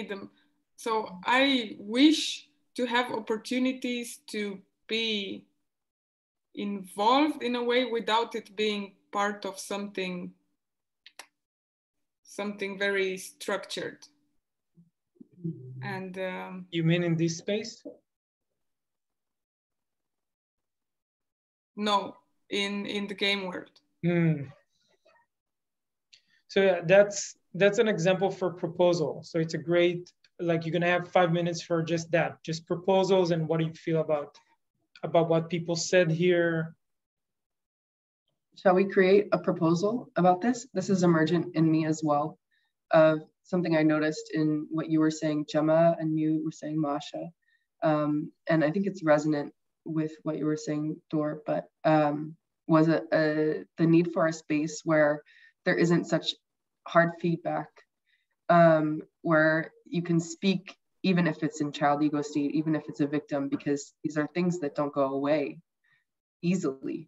them. So I wish to have opportunities to be involved in a way without it being part of something very structured. And you mean in this space? No, in the game world. So yeah, that's an example for proposal. So it's a great, like, you're gonna have 5 minutes for just that, just proposals and what do you feel about what people said here. Shall we create a proposal about this? This is emergent in me as well, of something I noticed in what you were saying, Gemma, and you were saying, Masha. And I think it's resonant with what you were saying, Dor, but was the need for a space where there isn't such hard feedback, where you can speak, even if it's in child ego state, even if it's a victim, because these are things that don't go away easily.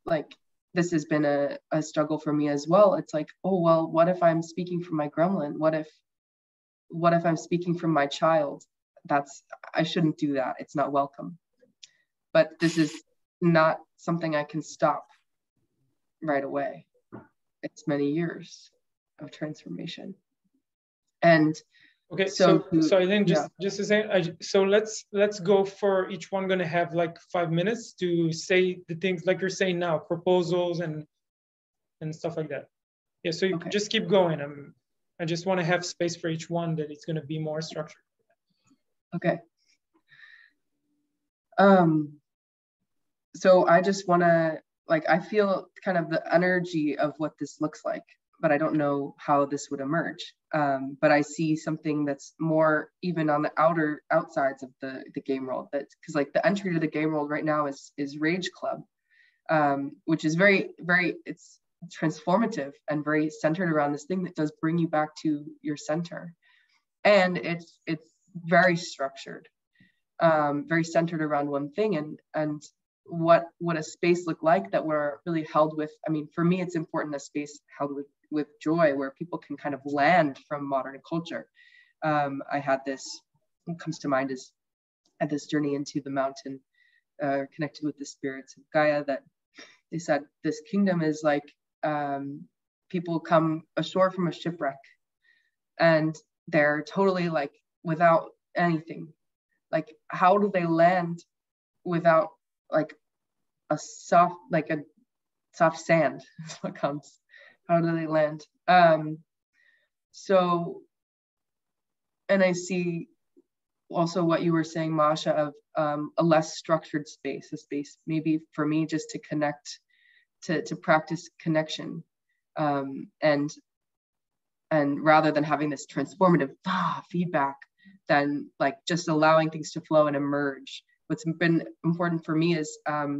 Like, this has been a struggle for me as well. It's like, oh, well, what if I'm speaking from my gremlin? What if I'm speaking from my child? I shouldn't do that. It's not welcome. But this is not something I can stop right away. It's many years of transformation. And okay, so I think just to say, so let's go for each one. Going to have like 5 minutes to say the things like you're saying now, proposals and stuff like that. Yeah, so you just keep going. I just want to have space for each one, that it's going to be more structured. Okay. So I just want to, like, I feel kind of the energy of what this looks like, but I don't know how this would emerge. But I see something that's more even on the outsides of the game world. That's because, like, the entry to the game world right now is Rage Club, which is very, very, it's transformative and very centered around this thing that does bring you back to your center. And it's very structured, very centered around one thing. And what a space look like that we're really held with. I mean, for me, it's important, a space held with joy, where people can kind of land from modern culture. I had this, what comes to mind is at this journey into the mountain, connected with the spirits of Gaia, that they said this kingdom is like people come ashore from a shipwreck and they're totally like without anything. Like, how do they land without like a soft sand is what comes? How do they land? So, and I see also what you were saying, Masha, of a less structured space, a space maybe for me just to connect, to practice connection, and rather than having this transformative feedback, than like just allowing things to flow and emerge. What's been important for me is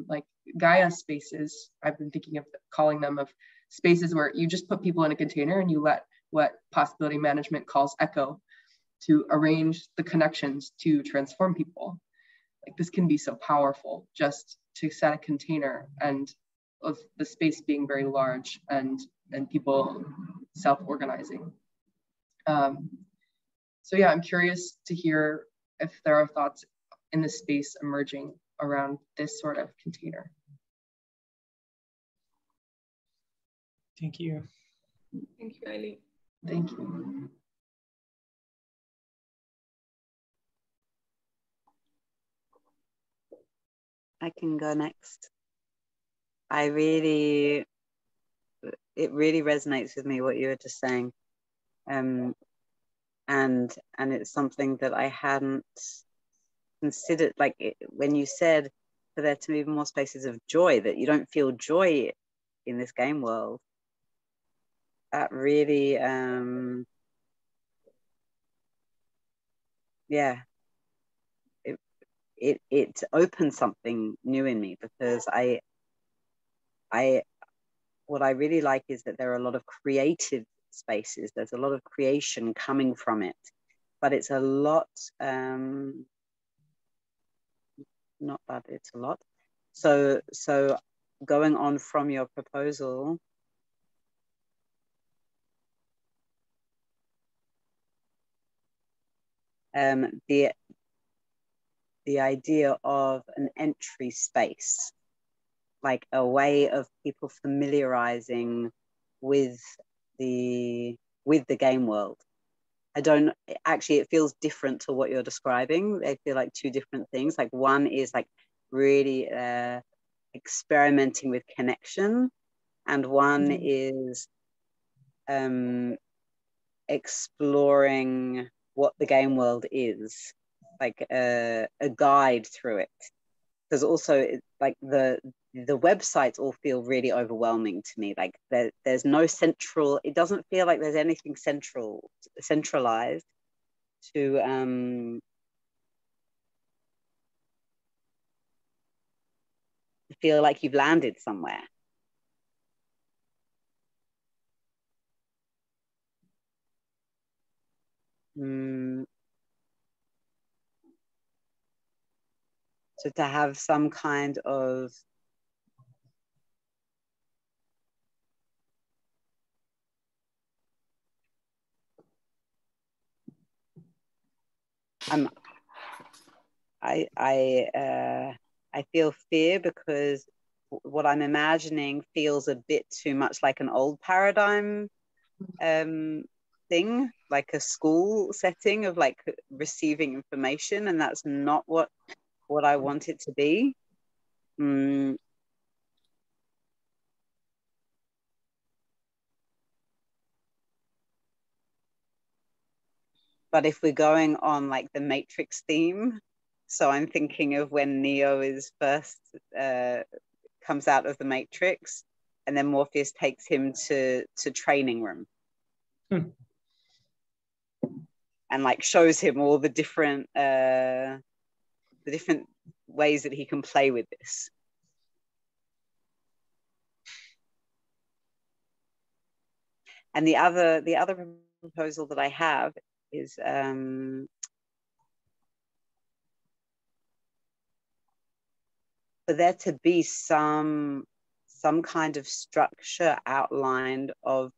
like Gaia spaces. I've been thinking of calling them of spaces where you just put people in a container and you let what possibility management calls echo to arrange the connections to transform people. Like, this can be so powerful, just to set a container, and of the space being very large and people self-organizing. So yeah, I'm curious to hear if there are thoughts in the space emerging around this sort of container. Thank you. Thank you, Eileen. Thank you. I can go next. It really resonates with me what you were just saying. And it's something that I hadn't considered, like when you said for there to be more spaces of joy, that you don't feel joy in this game world. That really, yeah, it opened something new in me, because what I really like is that there are a lot of creative spaces. There's a lot of creation coming from it, but it's a lot, not bad, it's a lot. So going on from your proposal, the idea of an entry space, like a way of people familiarizing with the game world. It feels different to what you're describing. They feel like two different things. Like, one is like really experimenting with connection, and one is exploring what the game world is, like a guide through it. because also like the websites all feel really overwhelming to me. Like there's no central, it doesn't feel like there's anything centralized to feel like you've landed somewhere. So to have some kind of I feel fear because what I'm imagining feels a bit too much like an old paradigm thing, like a school setting of like receiving information, and that's not what I want it to be. But if we're going on like the Matrix theme, so I'm thinking of when Neo is first comes out of the Matrix, and then Morpheus takes him to training room. And like shows him all the different ways that he can play with this. And the other proposal that I have is for there to be some kind of structure outlined of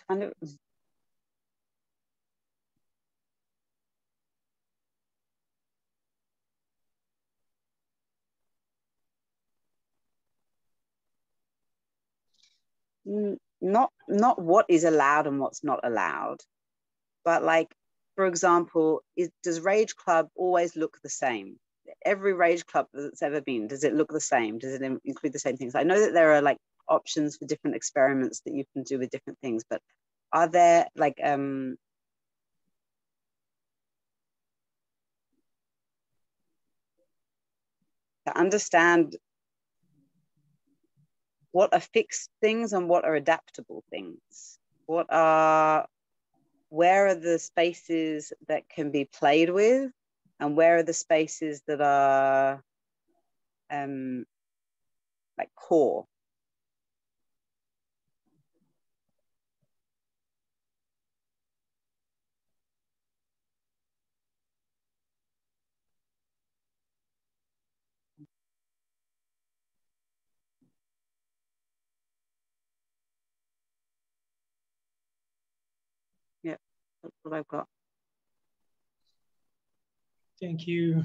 kind of not what is allowed and what's not allowed, but like, for example, does Rage Club always look the same? Every Rage Club that's ever been, does it look the same? Does it include the same things? I know that there are like options for different experiments that you can do with different things, but are there like to understand what are fixed things and what are adaptable things? Where are the spaces that can be played with, and where are the spaces that are like core? Yeah, that's what I've got. Thank you.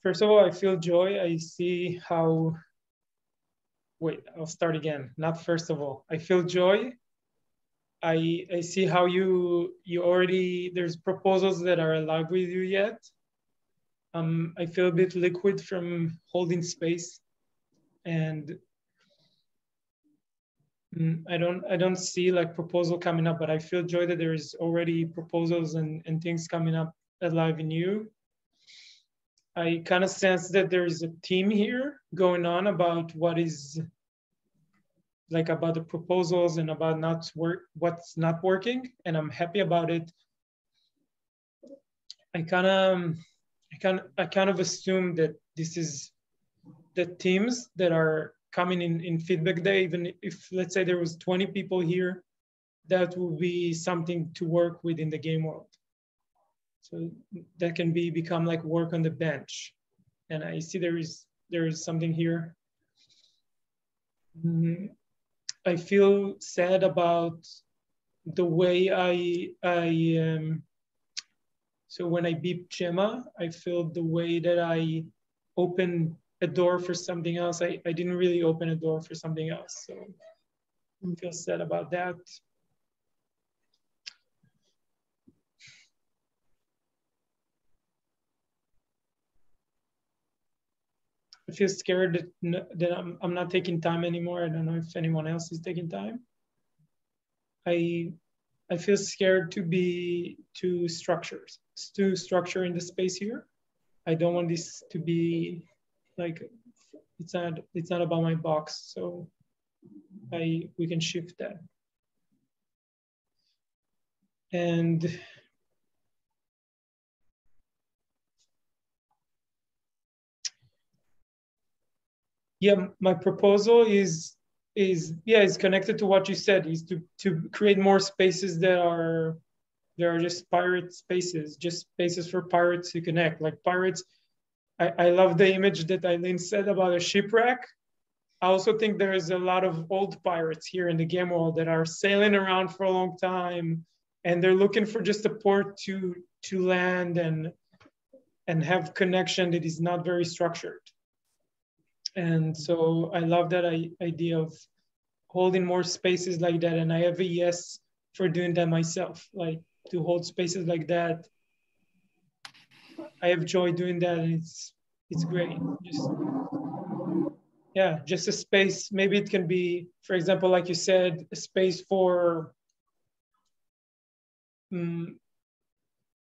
First of all, I feel joy. I see how, wait, I'll start again. Not first of all, I feel joy. I see how you already, there's proposals that are alive with you yet. I feel a bit liquid from holding space, and I don't see like proposal coming up, but I feel joy that there is already proposals and things coming up alive in you. I kind of sense that there is a team here going on about what is like about the proposals and about what's not working, and I'm happy about it. I kind of assume that this is the teams that are coming in feedback day. Even if, let's say, there was 20 people here, that will be something to work with in the game world. So that can become like work on the bench. And I see there is something here. I feel sad about the way so when I beep Gemma, I feel the way that I open a door for something else. I didn't really open a door for something else. So I feel sad about that. I feel scared that I'm not taking time anymore. I don't know if anyone else is taking time. I feel scared to be too structure in the space here. I don't want this to be like, it's not about my box. So we can shift that. And yeah, my proposal is connected to what you said, is to create more spaces that are just pirate spaces, just spaces for pirates to connect. Like pirates, I love the image that Eileen said about a shipwreck. I also think there is a lot of old pirates here in the game world that are sailing around for a long time, and they're looking for just a port to land and have connection that is not very structured. And so I love that idea of holding more spaces like that. And I have a yes for doing that myself, like to hold spaces like that. I have joy doing that, and it's great. Just a space. Maybe it can be, for example, like you said, a space for,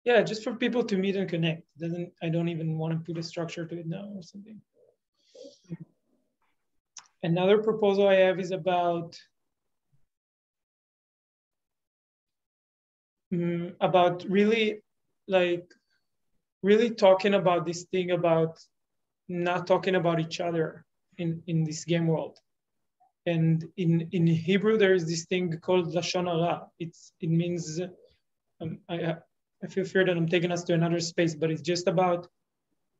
just for people to meet and connect. I don't even want to put a structure to it now or something. Another proposal I have is about really talking about this thing about not talking about each other in this game world. And in Hebrew, there is this thing called Lashon Hara. It means, I feel fear that I'm taking us to another space, but it's just about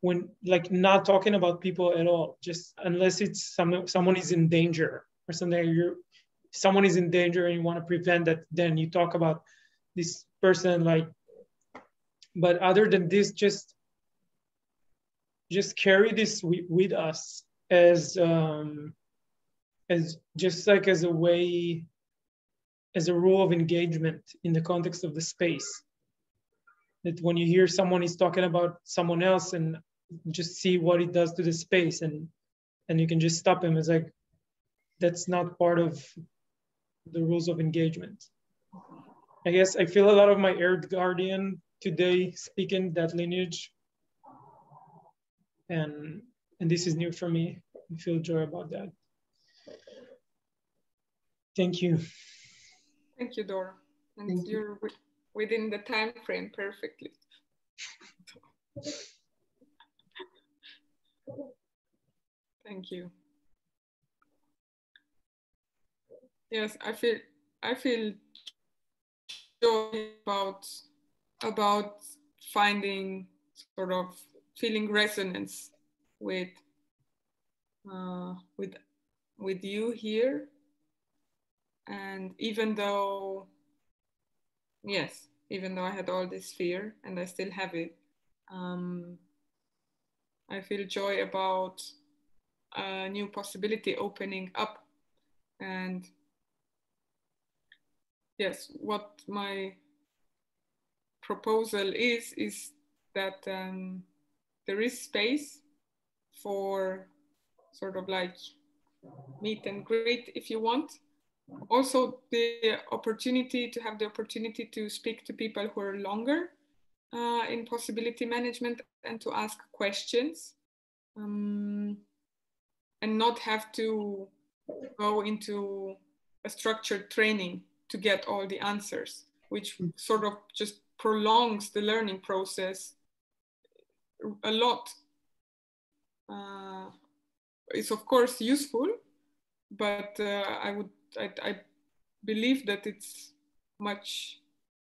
when, like, not talking about people at all, just unless it's someone is in danger or something. Someone is in danger and you want to prevent that, then you talk about this person, like, but other than this, just carry this with us as just like as a way, as a rule of engagement in the context of the space. That when you hear someone is talking about someone else, and just see what it does to the space, and you can just stop him. It's like, that's not part of the rules of engagement. I guess I feel a lot of my Earth Guardian today speaking that lineage. And this is new for me. I feel joy about that. Thank you. Thank you, Dor. And you're within the time frame perfectly. Thank you. Yes, I feel joy about finding, sort of feeling resonance with you here. And even though I had all this fear, and I still have it, I feel joy about a new possibility opening up. And yes, what my proposal is that there is space for sort of like meet and greet if you want. Also the opportunity to speak to people who are longer in possibility management, and to ask questions, and not have to go into a structured training to get all the answers, which sort of just prolongs the learning process a lot. It's of course useful, but I believe that it's much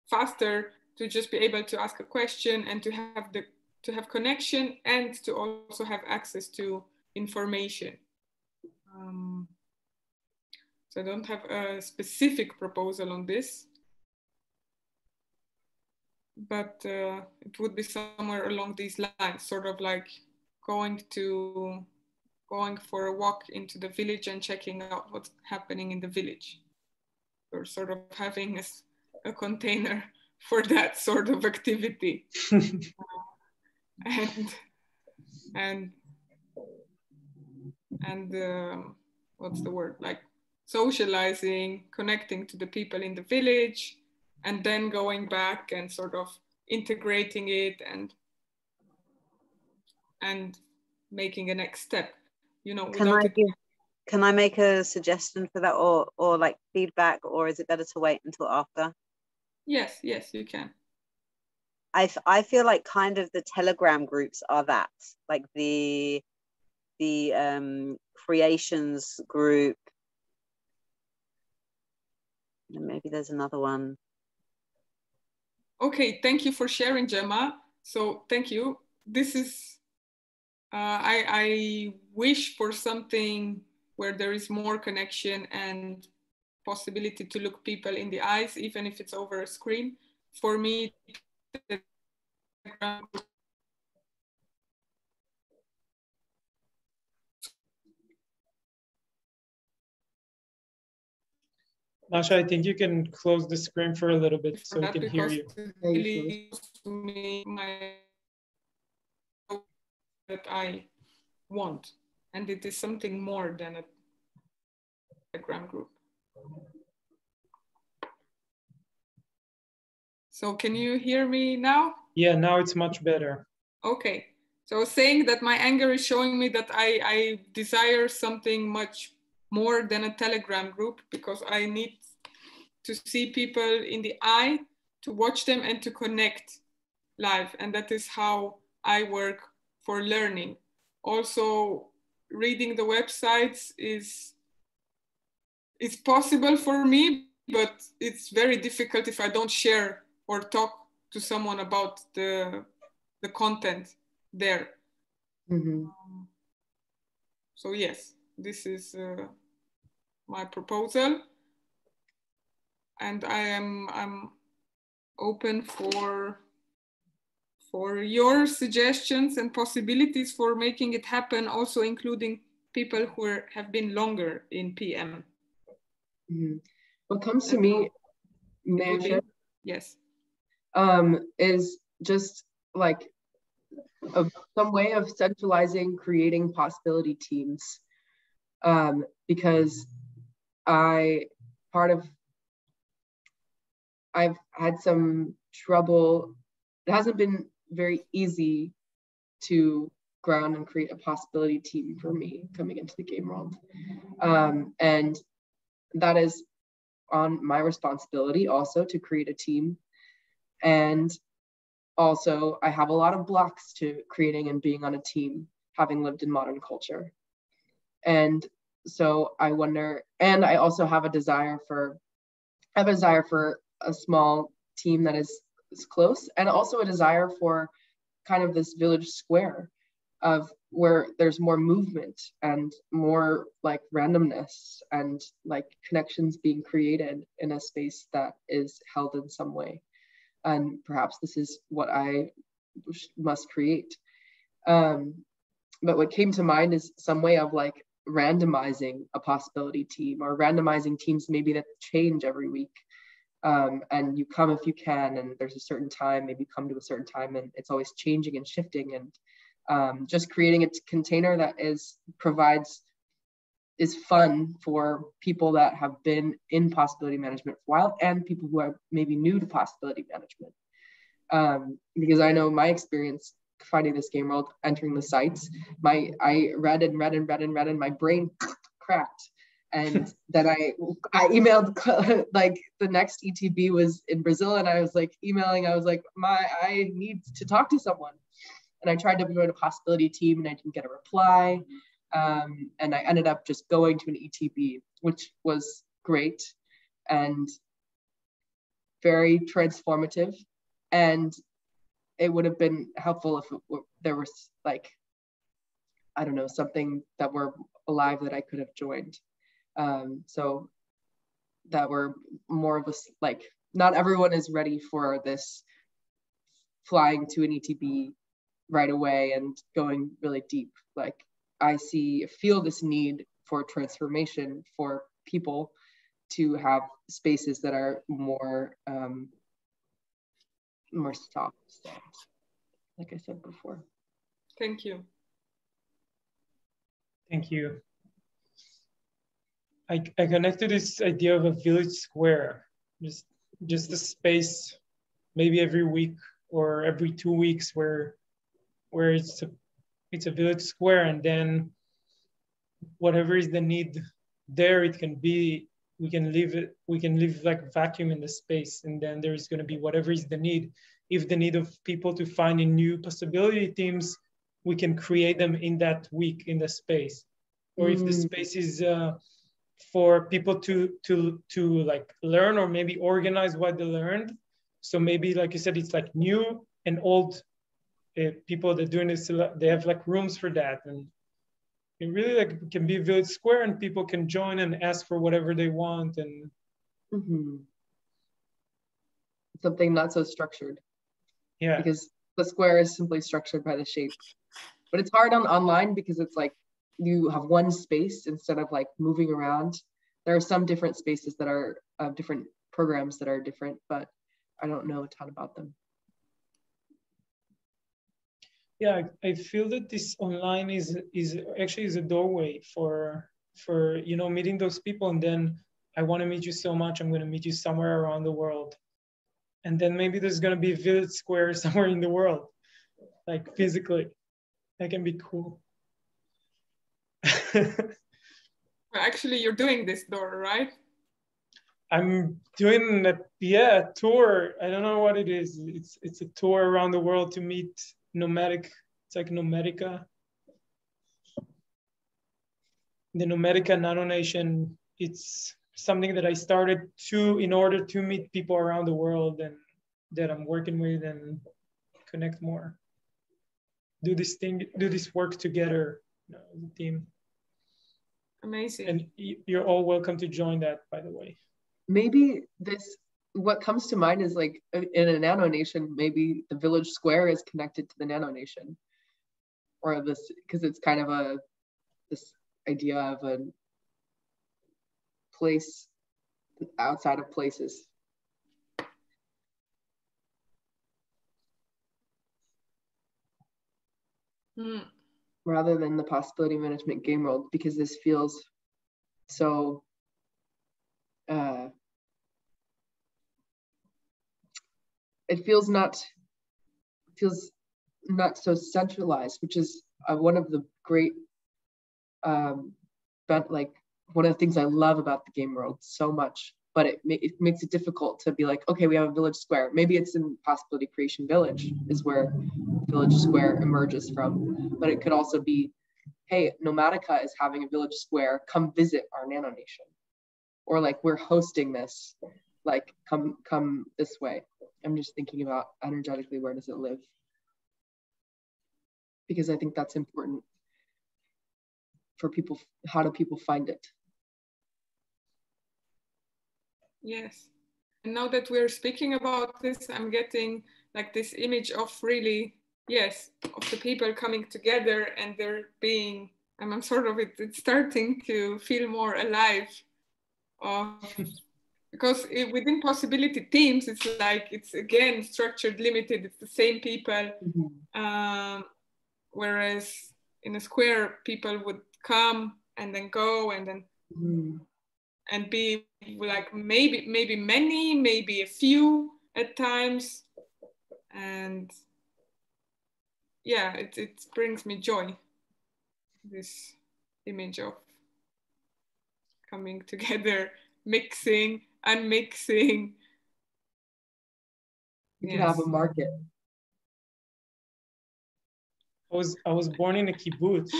faster to just be able to ask a question, and to have connection, and to also have access to information. So I don't have a specific proposal on this, but it would be somewhere along these lines, sort of like going for a walk into the village and checking out what's happening in the village. Or sort of having a container for that sort of activity. And what's the word? Like socializing, connecting to the people in the village, and then going back and sort of integrating it and making a next step. You know, can I make a suggestion for that, or like feedback, or is it better to wait until after? Yes, you can. I feel like kind of the Telegram groups are that, like the creations group, and maybe there's another one. Okay, thank you for sharing, Gemma. So thank you. This is, I wish for something where there is more connection and possibility to look people in the eyes, even if it's over a screen. For me, Masha, I think you can close the screen for a little bit so we can hear you. Really that I want, and it is something more than a Telegram group. So can you hear me now? Yeah, now it's much better. Okay, so saying that my anger is showing me that I desire something much more than a Telegram group, because I need to see people in the eye, to watch them and to connect live. And that is how I work for learning. Also, reading the websites is possible for me, but it's very difficult if I don't share or talk to someone about the content there. Mm-hmm. So yes, this is my proposal, and I'm open for your suggestions and possibilities for making it happen, also including people who have been longer in PM. Mm-hmm. What comes to me, yes, is just like some way of centralizing, creating possibility teams, because I've had some trouble. It hasn't been very easy to ground and create a possibility team for me coming into the game world, and that is on my responsibility also to create a team. And also I have a lot of blocks to creating and being on a team, having lived in modern culture. And so I wonder, and I also have a desire for a small team that is close, and also a desire for kind of this village square of where there's more movement and more like randomness and like connections being created in a space that is held in some way. And perhaps this is what I must create. But what came to mind is some way of like randomizing a possibility team, or randomizing teams maybe that change every week. And you come if you can, and there's a certain time, maybe come to a certain time, and it's always changing and shifting, and just creating a container that is fun for people that have been in possibility management for a while, and people who are maybe new to possibility management. Because I know my experience finding this game world, entering the sites, I read and my brain cracked. And then I emailed, like the next ETB was in Brazil, and I was like emailing, I was like, I need to talk to someone. And I tried to join a possibility team and I didn't get a reply. And I ended up just going to an ETB, which was great and very transformative. And it would have been helpful if there was like, I don't know, something that were alive that I could have joined. So that we're more of a, like, not everyone is ready for this flying to an ETB right away and going really deep. Like, I feel this need for transformation for people to have spaces that are more soft, like I said before. Thank you. Thank you. I connected this idea of a village square, just a space, maybe every week or every 2 weeks, where it's a village square, and then whatever is the need there, it can be, we can leave like vacuum in the space, and then there's going to be whatever is the need. If the need of people to find a new possibility teams, we can create them in that week in the space. Or if the space is for people to like learn or maybe organize what they learned. So maybe, like you said, it's like new and old people that are doing this, they have like rooms for that. And it really like can be a village square, and people can join and ask for whatever they want. And something not so structured. Yeah. Because the square is simply structured by the shape. But it's hard online because it's like you have one space instead of like moving around. There are some different spaces that are different programs that are different, but I don't know a ton about them. Yeah, I feel that this online is actually a doorway for meeting those people. And then I want to meet you so much, I'm going to meet you somewhere around the world. And then maybe there's going to be a village square somewhere in the world, like physically. That can be cool. Actually, you're doing this, Dor, right? I'm doing a tour. I don't know what it is. It's a tour around the world to meet nomadic. It's like Nomadica. The Nomadica Nano Nation. It's something that I started in order to meet people around the world and that I'm working with and connect more. Do this work together, as a team. Amazing. And you're all welcome to join that, by the way. Maybe what comes to mind is like in a nano nation, maybe the village square is connected to the nano nation, or this, because it's kind of this idea of a place outside of places. Rather than the possibility management game world, because this feels so it feels not so centralized, which is one of the great like one of the things I love about the game world so much. But it makes it difficult to be like, okay, we have a village square. Maybe it's in Possibility Creation Village is where Village Square emerges from. But it could also be, hey, Nomadica is having a village square. Come visit our nano nation. Or like, we're hosting this. Like, come this way. I'm just thinking about energetically, where does it live? Because I think that's important for people. How do people find it? Yes. And now that we're speaking about this, I'm getting like this image of really, yes, of the people coming together and there being, I'm sort of, it's starting to feel more alive. Because within possibility teams, it's like, it's again, structured, limited, it's the same people. Whereas in a square, people would come and then go and then, and be like maybe many, maybe a few at times. And yeah, it brings me joy, this image of coming together, mixing, unmixing. You can have a market. I was born in a kibbutz.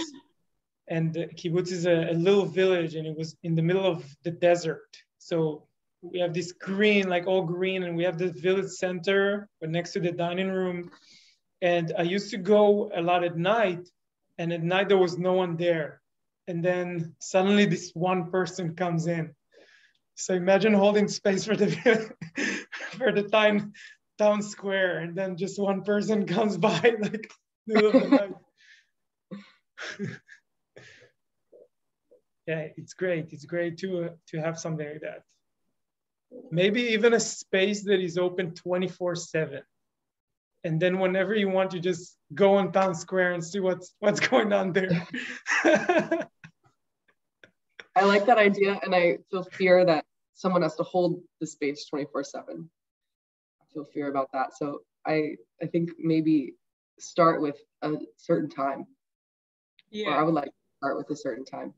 And kibbutz is a little village, and it was in the middle of the desert. So we have this green, like all green, and we have the village center next to the dining room. And I used to go a lot at night, and at night there was no one there. And then suddenly this one person comes in. So imagine holding space for the for the town square, and then just one person comes by like middle of the night. Yeah, it's great. It's great to have something like that. Maybe even a space that is open 24/7. And then whenever you want, you just go on town square and see what's going on there. I like that idea, and I feel fear that someone has to hold the space 24/7. I feel fear about that. So I think maybe start with a certain time. Yeah. Or I would like to start with a certain time.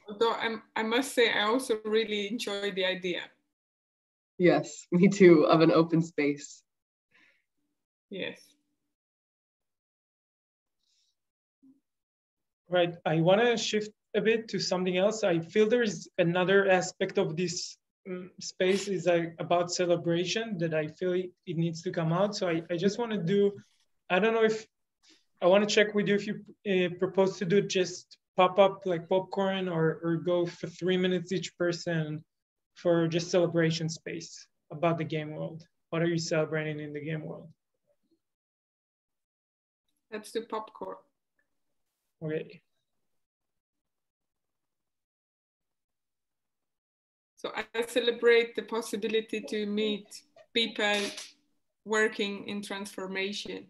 Although I must say, I also really enjoy the idea. Yes, me too, of an open space. Yes. Right, I want to shift a bit to something else. I feel there is another aspect of this space is about celebration that I feel it needs to come out. So I just want to do, I don't know if, I want to check with you if you propose to do just pop up like popcorn or go for 3 minutes each person for just celebration space about the game world. What are you celebrating in the game world? Let's do popcorn. Okay. So I celebrate the possibility to meet people working in transformation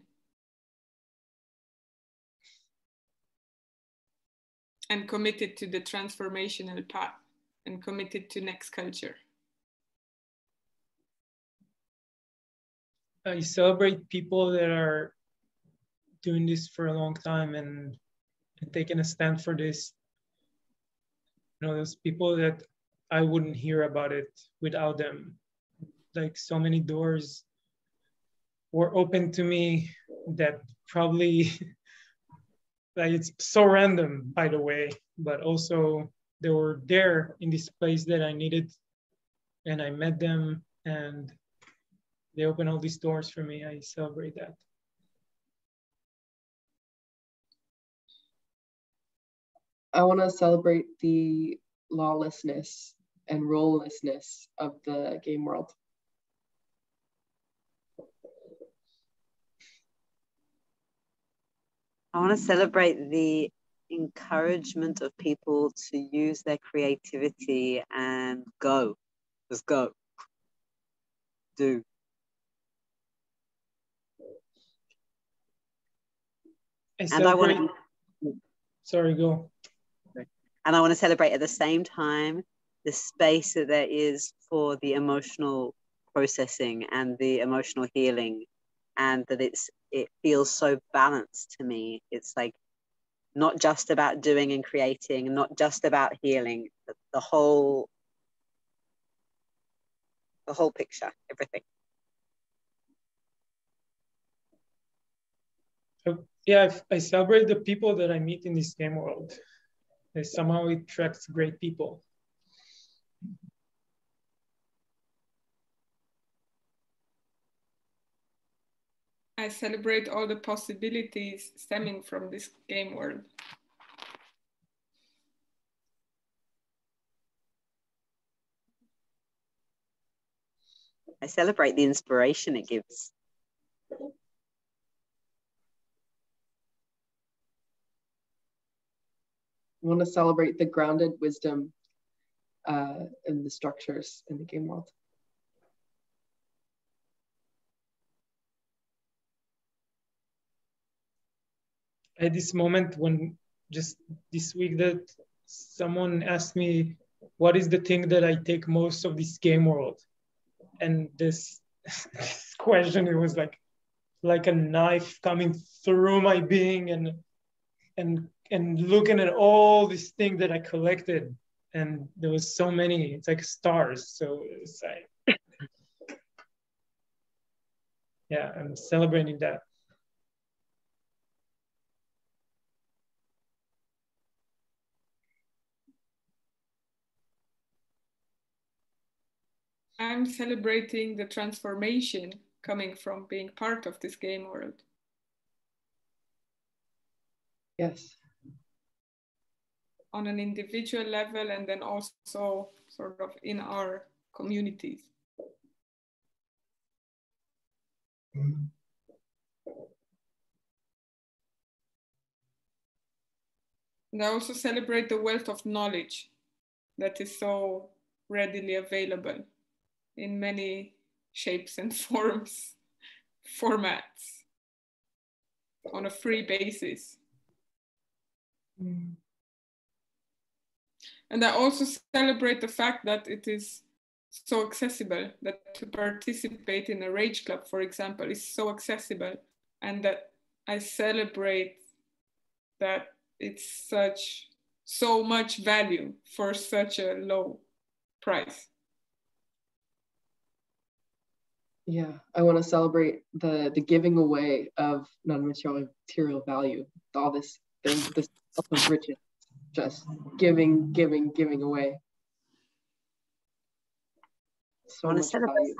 and committed to the transformational path and committed to next culture. I celebrate people that are doing this for a long time and taking a stand for this. You know, those people that I wouldn't hear about it without them. Like so many doors were open to me that probably, like it's so random, by the way, but also they were there in this place that I needed, and I met them and they opened all these doors for me. I celebrate that. I want to celebrate the lawlessness and rolelessness of the game world. I want to celebrate the encouragement of people to use their creativity and go. Just go. Do. And I want to... Sorry, go. And I want to celebrate at the same time the space that there is for the emotional processing and the emotional healing, and that it feels so balanced to me. It's like not just about doing and creating, not just about healing, but the whole picture, everything. Yeah, I celebrate the people that I meet in this game world. Somehow it attracts great people. I celebrate all the possibilities stemming from this game world. I celebrate the inspiration it gives. I want to celebrate the grounded wisdom in the structures in the game world. At this moment, when just this week that someone asked me, what is the thing that I take most of this game world? And this question, it was like a knife coming through my being and looking at all these things that I collected. And there was so many, it's like stars. So it's like, yeah, I'm celebrating that. I'm celebrating the transformation coming from being part of this game world. Yes. On an individual level, and then also sort of in our communities. And I also celebrate the wealth of knowledge that is so readily available in many shapes and formats on a free basis. And I also celebrate the fact that it is so accessible, that to participate in a rage club, for example, is so accessible, and that I celebrate that it's so much value for such a low price. Yeah, I want to celebrate the giving away of non-material value, all this wealth of riches, just giving away. So much value.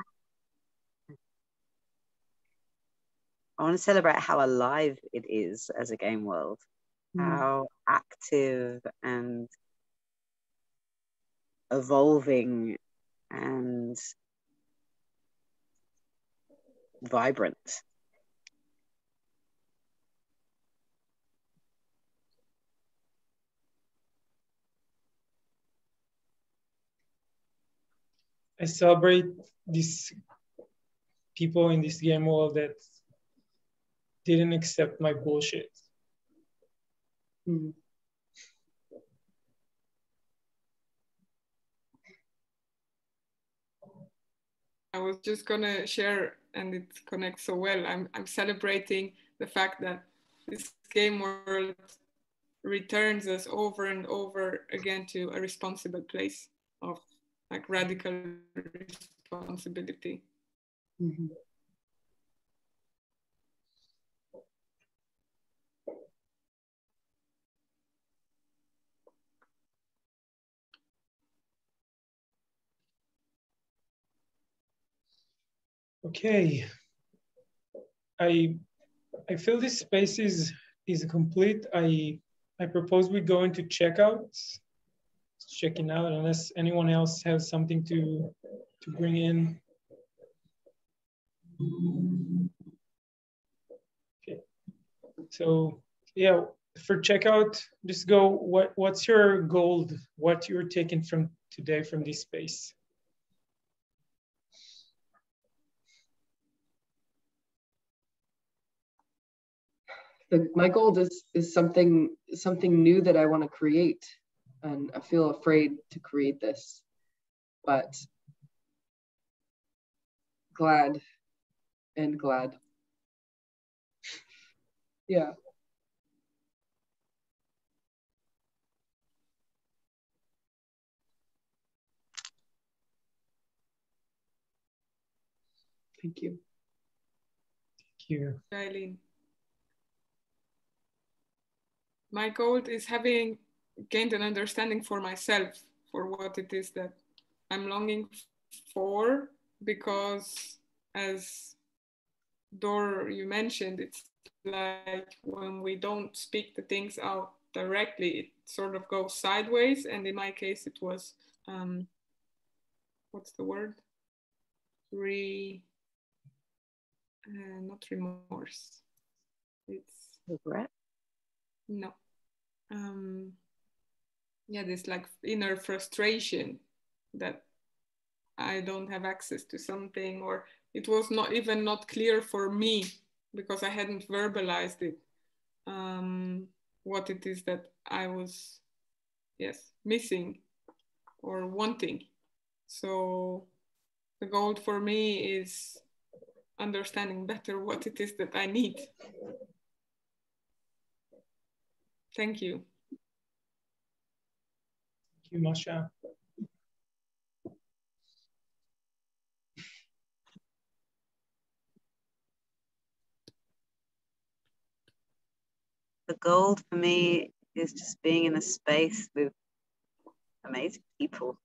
I want to celebrate how alive it is as a game world, how active and evolving and vibrant. I celebrate these people in this game world that didn't accept my bullshit. I was just gonna share, and it connects so well. I'm celebrating the fact that this game world returns us over and over again to a responsible place of like radical responsibility. Okay. I feel this space is complete. I propose we go into checkouts, checking out, unless anyone else has something to bring in. Okay. So yeah, for checkout, just go. What's your goal? What you're taking from today from this space? My goal is something new that I want to create, and I feel afraid to create this, but glad. Yeah. Thank you. Thank you. Eileen. My goal is having gained an understanding for myself, for what it is that I'm longing for, because as Dor, you mentioned, it's like when we don't speak the things out directly, it sort of goes sideways. And in my case, it was, what's the word? Not remorse. It's regret. No. Yeah, this like inner frustration that I don't have access to something, or it was not clear for me because I hadn't verbalized it, what it is that I was, missing or wanting. So the goal for me is understanding better what it is that I need. Thank you. Thank you, Masha. The goal for me is just being in a space with amazing people.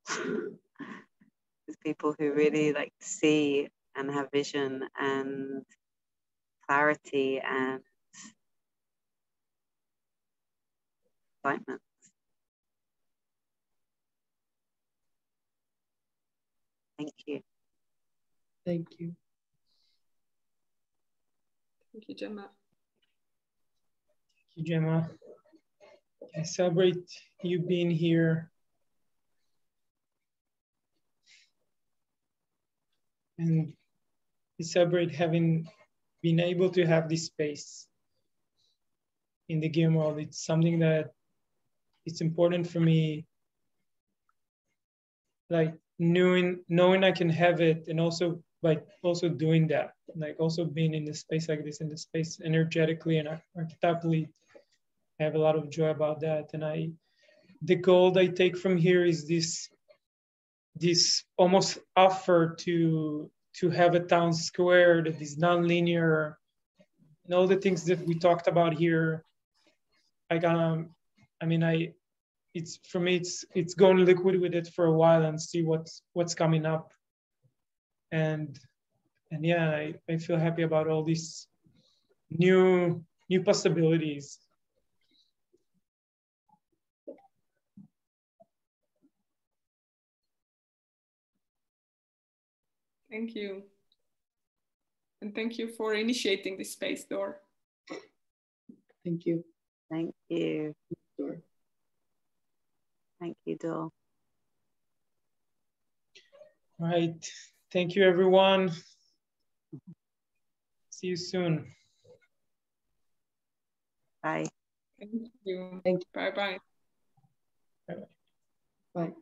With people who really like see and have vision and clarity and excitement. Thank you. Thank you. Thank you, Gemma. Thank you, Gemma. I celebrate you being here. And we celebrate having been able to have this space in the game world. It's something that it's important for me, like knowing I can have it, and also doing that, like also being in the space like this, in the space energetically and archetypally. I have a lot of joy about that. And the goal I take from here is this almost offer to have a town square that is non-linear, and all the things that we talked about here. It's for me, it's going liquid with it for a while and see what's coming up. And yeah, I feel happy about all these new possibilities. Thank you. And thank you for initiating this space, Dor. Thank you. Thank you. Dor. Thank you, Dor. All right. Thank you, everyone. See you soon. Bye. Thank you. Thank you. Bye-bye. Bye-bye. Bye.